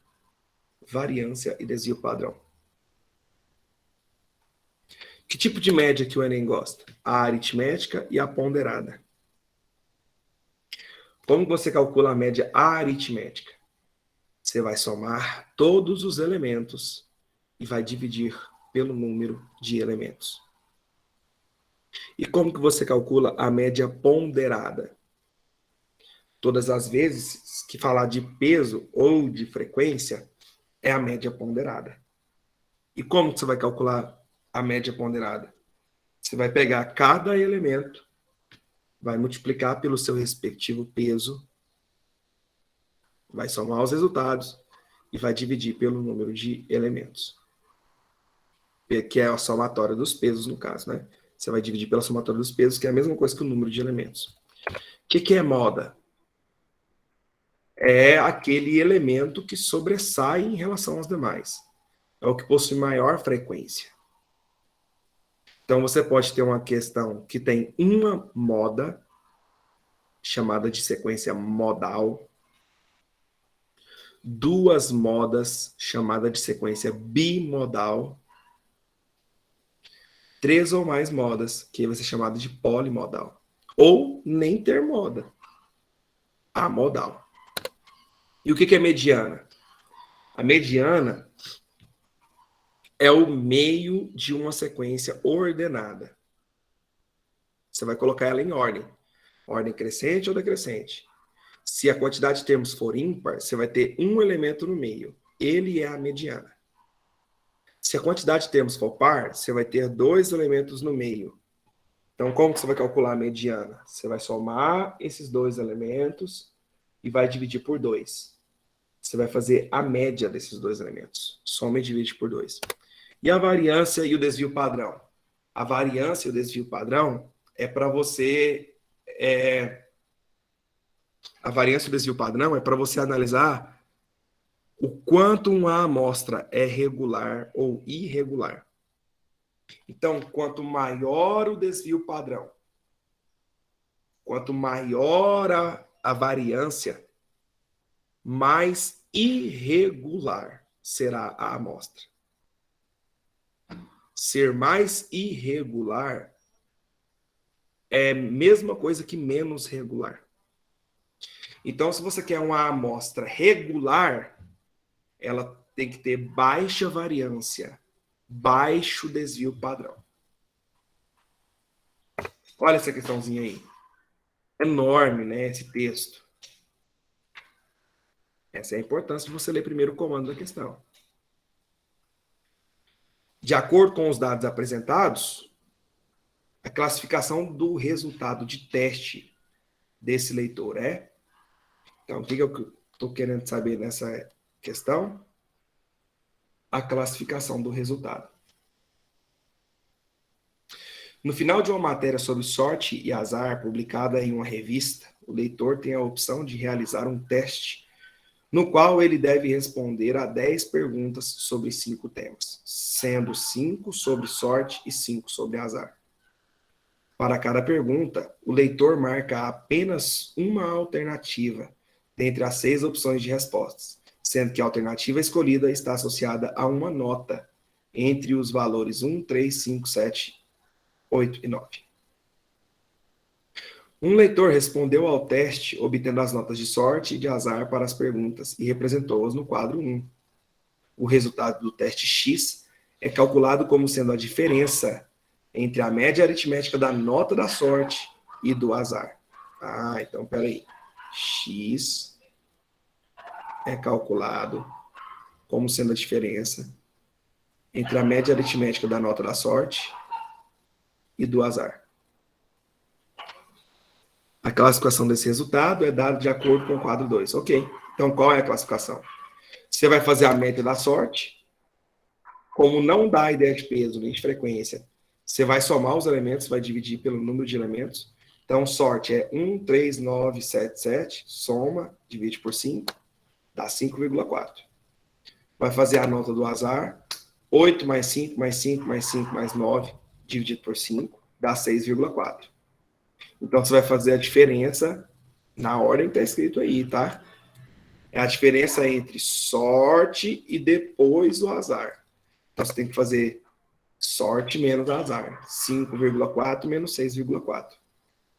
variância e desvio padrão. Que tipo de média que o Enem gosta? A aritmética e a ponderada. Como você calcula a média aritmética? Você vai somar todos os elementos e vai dividir pelo número de elementos. E como que você calcula a média ponderada? Todas as vezes que falar de peso ou de frequência, é a média ponderada. E como que você vai calcular a média ponderada? Você vai pegar cada elemento, vai multiplicar pelo seu respectivo peso, vai somar os resultados e vai dividir pelo número de elementos. Que é a somatória dos pesos, no caso, né? Você vai dividir pela somatória dos pesos, que é a mesma coisa que o número de elementos. O que é moda? É aquele elemento que sobressai em relação aos demais. É o que possui maior frequência. Então, você pode ter uma questão que tem uma moda, chamada de sequência modal, duas modas, chamada de sequência bimodal, três ou mais modas, que vai ser chamada de polimodal. Ou nem ter moda. Amodal. E o que é mediana? A mediana é o meio de uma sequência ordenada. Você vai colocar ela em ordem. Ordem crescente ou decrescente. Se a quantidade de termos for ímpar, você vai ter um elemento no meio. Ele é a mediana. Se a quantidade de termos for par, você vai ter dois elementos no meio. Então, como que você vai calcular a mediana? Você vai somar esses dois elementos e vai dividir por 2. Você vai fazer a média desses dois elementos. Soma e divide por 2. E a variância e o desvio padrão? A variância e o desvio padrão é para você... A variância e o desvio padrão é para você analisar o quanto uma amostra é regular ou irregular. Então, quanto maior o desvio padrão, quanto maior a variância, mais irregular será a amostra. Ser mais irregular é a mesma coisa que menos regular. Então, se você quer uma amostra regular, ela tem que ter baixa variância, baixo desvio padrão. Olha essa questãozinha aí. Enorme, né, esse texto. Essa é a importância de você ler primeiro o comando da questão. De acordo com os dados apresentados, a classificação do resultado de teste desse leitor é... Então, o que eu estou querendo saber nessa questão? A classificação do resultado. No final de uma matéria sobre sorte e azar, publicada em uma revista, o leitor tem a opção de realizar um teste, no qual ele deve responder a 10 perguntas sobre 5 temas, sendo 5 sobre sorte e 5 sobre azar. Para cada pergunta, o leitor marca apenas uma alternativa dentre as 6 opções de respostas, sendo que a alternativa escolhida está associada a uma nota entre os valores 1, 3, 5, 7, 8 e 9. Um leitor respondeu ao teste, obtendo as notas de sorte e de azar para as perguntas e representou-as no quadro 1. O resultado do teste X é calculado como sendo a diferença entre a média aritmética da nota da sorte e do azar. Então, peraí. X é calculado como sendo a diferença entre a média aritmética da nota da sorte e do azar. A classificação desse resultado é dada de acordo com o quadro 2. Ok. Então, qual é a classificação? Você vai fazer a média da sorte. Como não dá a ideia de peso nem de frequência, você vai somar os elementos, vai dividir pelo número de elementos. Então, sorte é 1, 3, 9, 7, 7. Soma, divide por 5, dá 5,4. Vai fazer a nota do azar. 8 mais 5, mais 5, mais 5, mais 9, dividido por 5, dá 6,4. Então, você vai fazer a diferença na ordem que está escrito aí, tá? É a diferença entre sorte e depois o azar. Então, você tem que fazer sorte menos azar. 5,4 menos 6,4.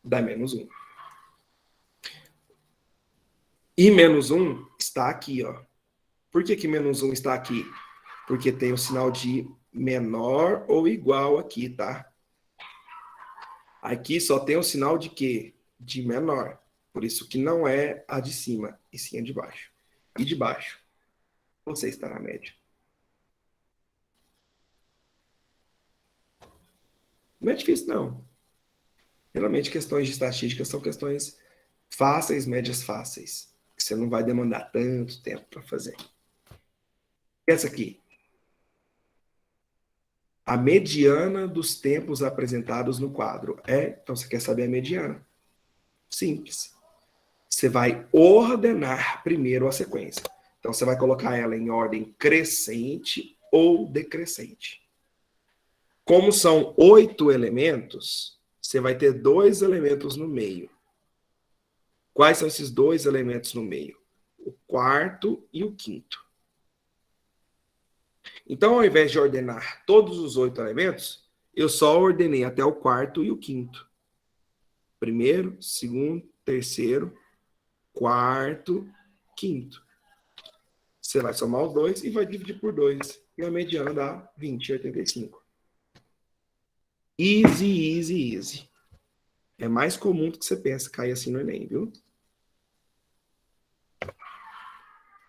Dá menos 1. E menos 1 está aqui, ó. Por que menos 1 está aqui? Porque tem o sinal de menor ou igual aqui, tá? Aqui só tem o sinal de quê? De menor. Por isso que não é a de cima, e sim a de baixo. E de baixo, você está na média. Não é difícil, não. Geralmente, questões de estatística são questões fáceis, médias fáceis. Que você não vai demandar tanto tempo para fazer. Essa aqui. A mediana dos tempos apresentados no quadro. Então, você quer saber a mediana? Simples. Você vai ordenar primeiro a sequência. Então, você vai colocar ela em ordem crescente ou decrescente. Como são 8 elementos, você vai ter 2 elementos no meio. Quais são esses 2 elementos no meio? O quarto e o quinto. Então, ao invés de ordenar todos os 8 elementos, eu só ordenei até o quarto e o quinto. Primeiro, segundo, terceiro, quarto, quinto. Você vai somar os dois e vai dividir por 2. E a mediana dá 20,85. Easy, easy, easy. É mais comum do que você pensa cair assim no Enem, viu?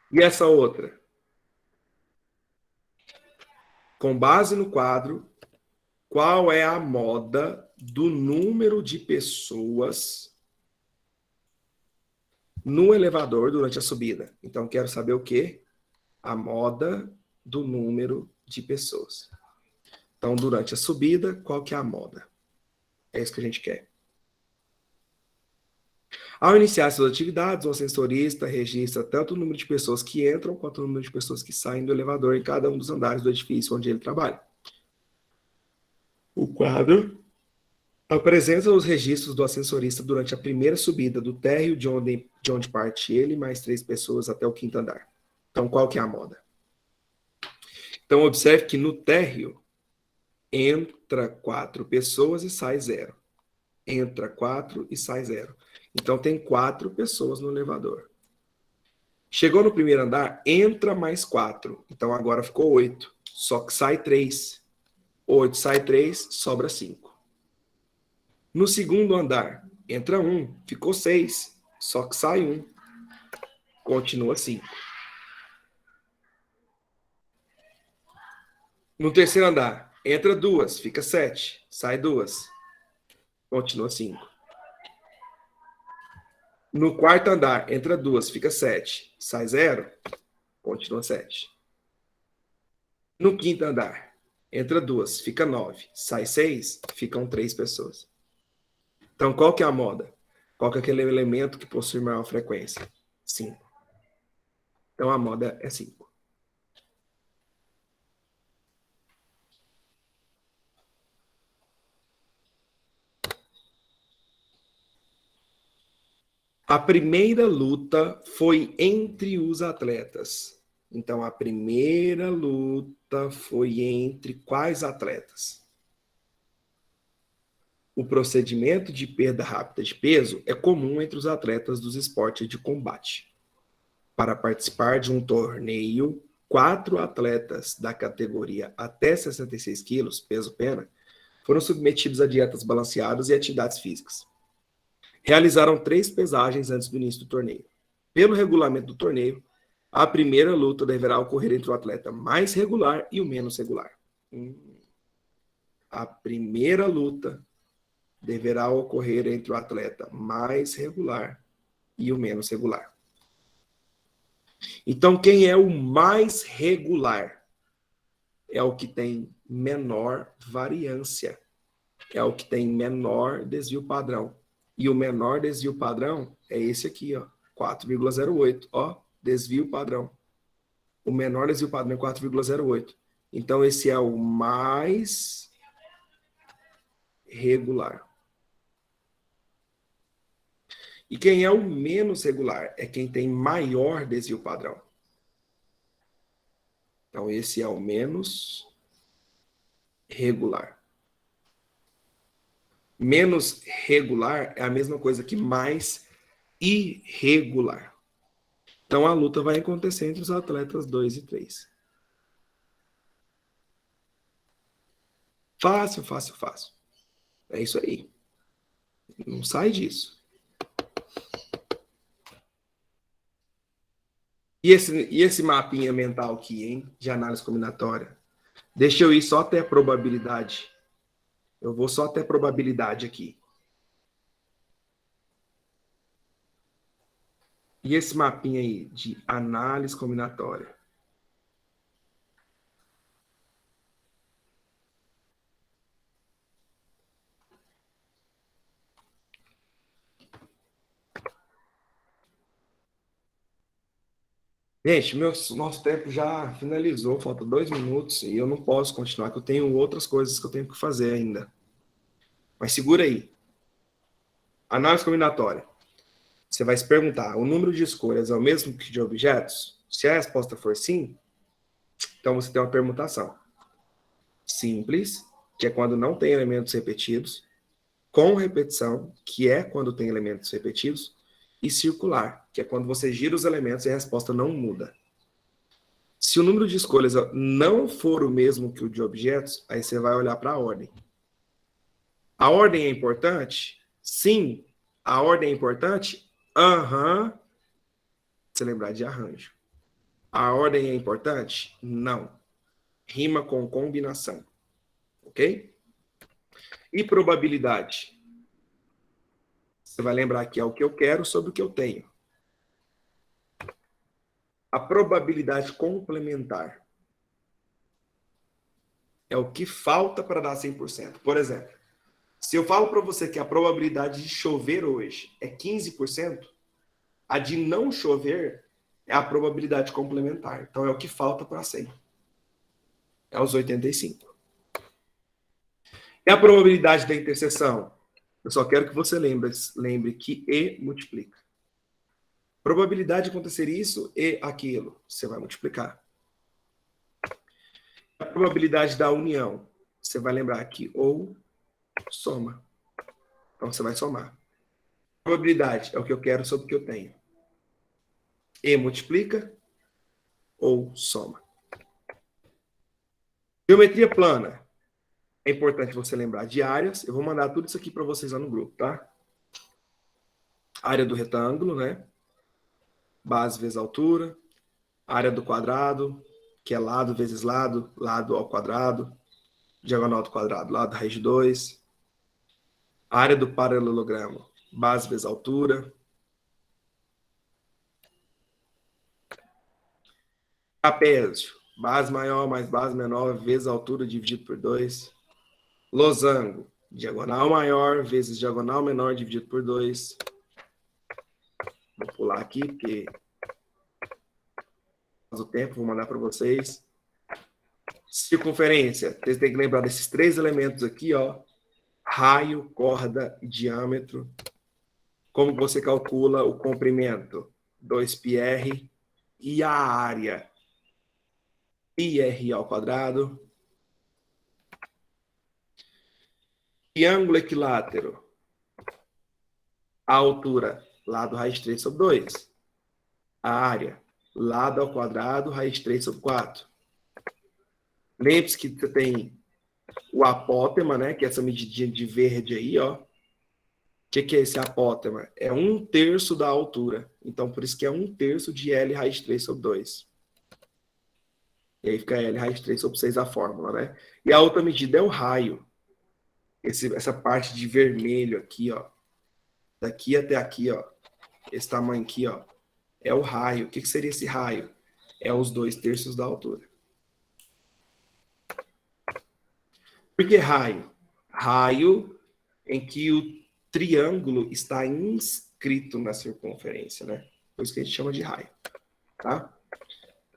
E essa outra? Com base no quadro, qual é a moda do número de pessoas no elevador durante a subida? Então, quero saber o quê? A moda do número de pessoas. Então, durante a subida, qual que é a moda? É isso que a gente quer. Ao iniciar suas atividades, o ascensorista registra tanto o número de pessoas que entram quanto o número de pessoas que saem do elevador em cada um dos andares do edifício onde ele trabalha. O quadro apresenta os registros do ascensorista durante a primeira subida do térreo de onde parte ele, mais 3 pessoas até o 5º andar. Então, qual que é a moda? Então, observe que no térreo entra 4 pessoas e sai 0. Entra 4 e sai 0. Então, tem 4 pessoas no elevador. Chegou no primeiro andar, entra mais 4. Então, agora ficou 8. Só que sai 3. 8 sai 3, sobra 5. No segundo andar, entra 1. Ficou 6. Só que sai 1. Continua 5. No terceiro andar, entra 2. Fica 7. Sai 2. Continua 5. No quarto andar, entra 2, fica 7. Sai 0, continua 7. No quinto andar, entra 2, fica 9. Sai 6, ficam 3 pessoas. Então, qual que é a moda? Qual que é aquele elemento que possui maior frequência? 5. Então, a moda é 5. A primeira luta foi entre os atletas. Então, a primeira luta foi entre quais atletas? O procedimento de perda rápida de peso é comum entre os atletas dos esportes de combate. Para participar de um torneio, 4 atletas da categoria até 66 quilos, peso-pena, foram submetidos a dietas balanceadas e atividades físicas. Realizaram 3 pesagens antes do início do torneio. Pelo regulamento do torneio, a primeira luta deverá ocorrer entre o atleta mais regular e o menos regular. A primeira luta deverá ocorrer entre o atleta mais regular e o menos regular. Então, quem é o mais regular? É o que tem menor variância. É o que tem menor desvio padrão. E o menor desvio padrão é esse aqui, ó, 4,08. Ó, desvio padrão. O menor desvio padrão é 4,08. Então, esse é o mais regular. E quem é o menos regular? É quem tem maior desvio padrão. Então, esse é o menos regular. Menos regular é a mesma coisa que mais irregular. Então, a luta vai acontecer entre os atletas 2 e 3. Fácil, fácil, fácil. É isso aí. Não sai disso. E esse mapinha mental aqui, hein? De análise combinatória. Deixa eu ir só até a probabilidade. Eu vou só até a probabilidade aqui. E esse mapinha aí de análise combinatória? Gente, nosso tempo já finalizou, falta 2 minutos e eu não posso continuar, que eu tenho outras coisas que eu tenho que fazer ainda. Mas segura aí. Análise combinatória. Você vai se perguntar, o número de escolhas é o mesmo que de objetos? Se a resposta for sim, então você tem uma permutação. Simples, que é quando não tem elementos repetidos, com repetição, que é quando tem elementos repetidos, e circular, que é quando você gira os elementos e a resposta não muda. Se o número de escolhas não for o mesmo que o de objetos, aí você vai olhar para a ordem. A ordem é importante? Sim. A ordem é importante? Aham. Você lembrar de arranjo. A ordem é importante? Não. Rima com combinação. Ok? E probabilidade? Você vai lembrar que é o que eu quero sobre o que eu tenho. A probabilidade complementar é o que falta para dar 100%. Por exemplo, se eu falo para você que a probabilidade de chover hoje é 15%, a de não chover é a probabilidade complementar. Então, é o que falta para 100. É os 85. E a probabilidade da interseção? Eu só quero que você lembre que E multiplica. Probabilidade de acontecer isso e aquilo. Você vai multiplicar. A probabilidade da união. Você vai lembrar que ou soma. Então, você vai somar. Probabilidade é o que eu quero sobre o que eu tenho. E multiplica ou soma. Geometria plana. É importante você lembrar de áreas. Eu vou mandar tudo isso aqui para vocês lá no grupo, tá? Área do retângulo, né? Base vezes altura. Área do quadrado, que é lado vezes lado, lado ao quadrado. Diagonal do quadrado, lado raiz de 2. Área do paralelogramo, base vezes altura. Trapézio, base maior mais base menor vezes altura dividido por 2. Losango, diagonal maior vezes diagonal menor dividido por 2. Vou pular aqui, porque faz o tempo, vou mandar para vocês. Circunferência, vocês têm que lembrar desses 3 elementos aqui, ó. Raio, corda e diâmetro. Como você calcula o comprimento? 2πr. E a área? πr ao quadrado. Triângulo equilátero. A altura, lado raiz 3 sobre 2. A área, lado ao quadrado, raiz 3 sobre 4. Lembre-se que você tem o apótema, né? Que é essa medidinha de verde aí, ó. O que é esse apótema? É 1/3 da altura. Então, por isso que é 1/3 de L raiz 3 sobre 2. E aí fica L raiz 3 sobre 6 a fórmula, né? E a outra medida é o raio. Essa parte de vermelho aqui, ó. Daqui até aqui, ó. Esse tamanho aqui, ó. É o raio. O que seria esse raio? É os 2/3 da altura. Por que raio? Raio em que o triângulo está inscrito na circunferência, né? Por isso que a gente chama de raio. Tá?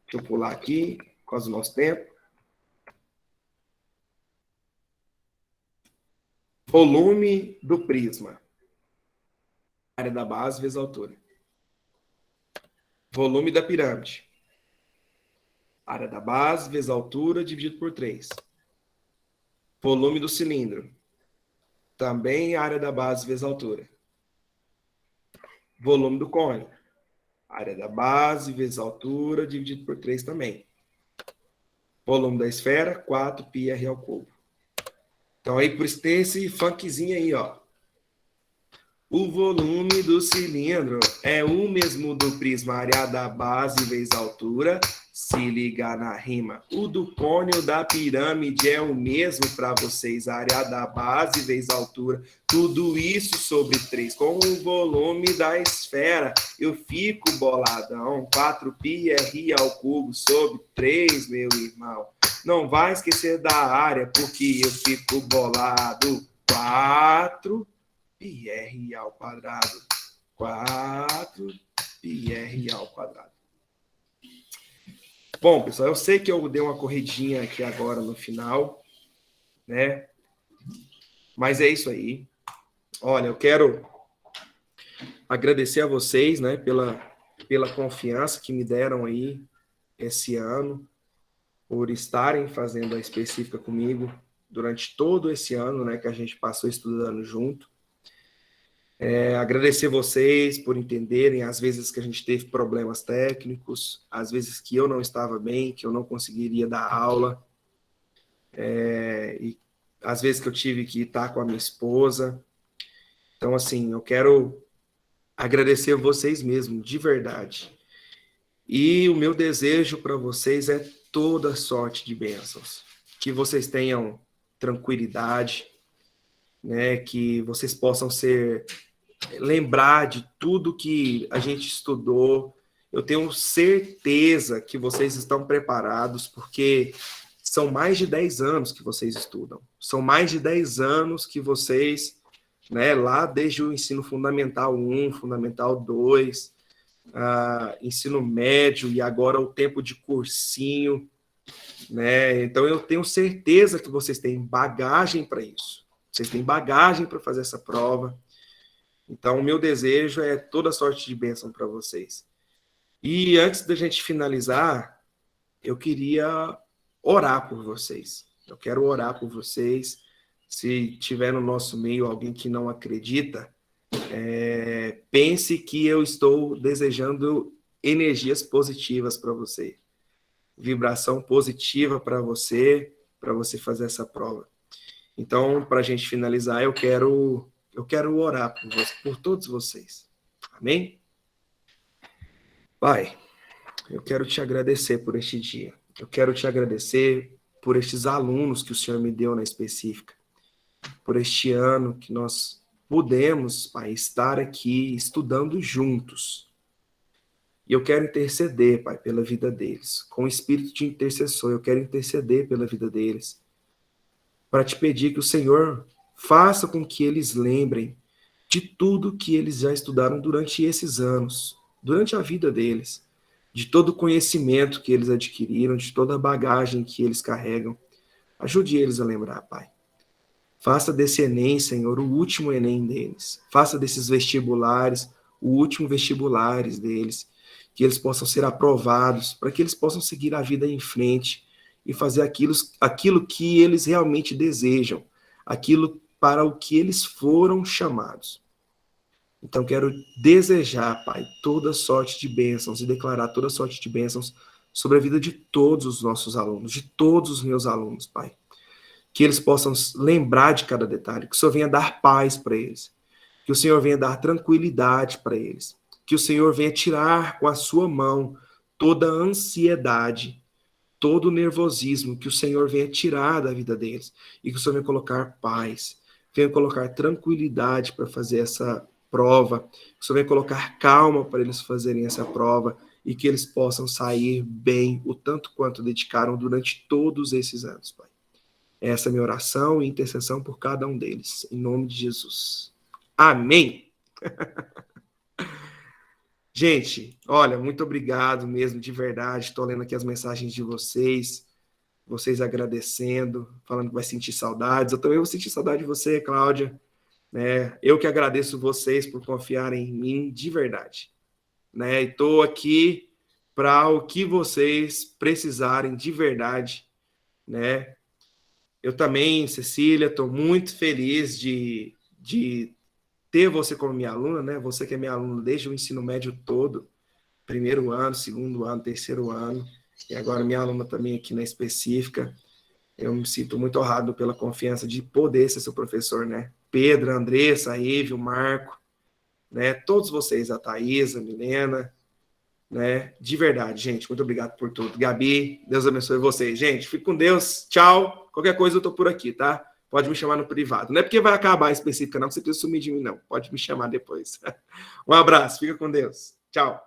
Deixa eu pular aqui, por causa do nosso tempo. Volume do prisma. Área da base vezes a altura. Volume da pirâmide. Área da base vezes a altura dividido por 3. Volume do cilindro. Também área da base vezes a altura. Volume do cone. Área da base vezes a altura dividido por 3 também. Volume da esfera, 4πr ao cubo. Então aí por isso tem esse funkzinho aí, ó. O volume do cilindro é o mesmo do prisma, área da base vezes a altura. Se ligar na rima. O do cone ou da pirâmide é o mesmo para vocês. A área da base vezes a altura. Tudo isso sobre 3. Com o volume da esfera, eu fico boladão. 4πr ao cubo sobre 3, meu irmão. Não vai esquecer da área, porque eu fico bolado. 4πr ao quadrado. 4πr ao quadrado. Bom, pessoal, eu sei que eu dei uma corridinha aqui agora no final, né? Mas é isso aí. Olha, eu quero agradecer a vocês, né, pela confiança que me deram aí esse ano, por estarem fazendo a específica comigo durante todo esse ano, né, que a gente passou estudando junto. Agradecer vocês por entenderem, às vezes que a gente teve problemas técnicos, às vezes que eu não estava bem, que eu não conseguiria dar aula, e às vezes que eu tive que estar com a minha esposa. Então, assim, eu quero agradecer a vocês mesmo, de verdade. E o meu desejo para vocês é toda sorte de bênçãos. Que vocês tenham tranquilidade, né? Que vocês possam lembrar de tudo que a gente estudou. Eu tenho certeza que vocês estão preparados, porque são mais de 10 anos que vocês estudam. São mais de 10 anos que vocês, né, lá desde o ensino fundamental 1, fundamental 2, ensino médio e agora o tempo de cursinho, né? Então eu tenho certeza que vocês têm bagagem para isso. Vocês têm bagagem para fazer essa prova. Então o meu desejo é toda sorte de bênção para vocês. E antes da gente finalizar, eu queria orar por vocês. Eu quero orar por vocês. Se tiver no nosso meio alguém que não acredita, pense que eu estou desejando energias positivas para você, vibração positiva para você fazer essa prova. Então, para a gente finalizar, eu quero orar por todos vocês. Amém? Pai, eu quero te agradecer por este dia. Eu quero te agradecer por estes alunos que o Senhor me deu na específica, por este ano que nós pudemos, Pai, estar aqui estudando juntos. E eu quero interceder, Pai, pela vida deles. Com o espírito de intercessor, eu quero interceder pela vida deles. Para te pedir que o Senhor faça com que eles lembrem de tudo que eles já estudaram durante esses anos, durante a vida deles, de todo o conhecimento que eles adquiriram, de toda a bagagem que eles carregam. Ajude eles a lembrar, Pai. Faça desse Enem, Senhor, o último Enem deles. Faça desses vestibulares o último vestibulares deles. Que eles possam ser aprovados, para que eles possam seguir a vida em frente e fazer aquilo que eles realmente desejam, aquilo para o que eles foram chamados. Então, quero desejar, Pai, toda sorte de bênçãos e declarar toda sorte de bênçãos sobre a vida de todos os nossos alunos, de todos os meus alunos, Pai. Que eles possam lembrar de cada detalhe, que o Senhor venha dar paz para eles, que o Senhor venha dar tranquilidade para eles, que o Senhor venha tirar com a sua mão toda a ansiedade, todo o nervosismo, que o Senhor venha tirar da vida deles e que o Senhor venha colocar paz, venha colocar tranquilidade para fazer essa prova, que o Senhor venha colocar calma para eles fazerem essa prova e que eles possam sair bem o tanto quanto dedicaram durante todos esses anos, Pai. Essa é a minha oração e intercessão por cada um deles, em nome de Jesus. Amém! Gente, olha, muito obrigado mesmo, de verdade. Estou lendo aqui as mensagens de vocês agradecendo, falando que vai sentir saudades. Eu também vou sentir saudade de você, Cláudia. Né? Eu que agradeço vocês por confiarem em mim, de verdade. Né? E estou aqui para o que vocês precisarem, de verdade. Né? Eu também, Cecília, estou muito feliz de ter você como minha aluna, né? Você que é minha aluna desde o ensino médio todo, primeiro ano, segundo ano, terceiro ano, e agora minha aluna também aqui na específica. Eu me sinto muito honrado pela confiança de poder ser seu professor, né? Pedro, a Andressa, a Eve, o Marco, né? Todos vocês, a Thaís, a Milena, né? De verdade, gente, muito obrigado por tudo. Gabi, Deus abençoe vocês. Gente, fique com Deus, tchau. Qualquer coisa eu tô por aqui, tá? Pode me chamar no privado. Não é porque vai acabar a específica, não, que você precisa sumir de mim, não. Pode me chamar depois. Um abraço, fica com Deus. Tchau.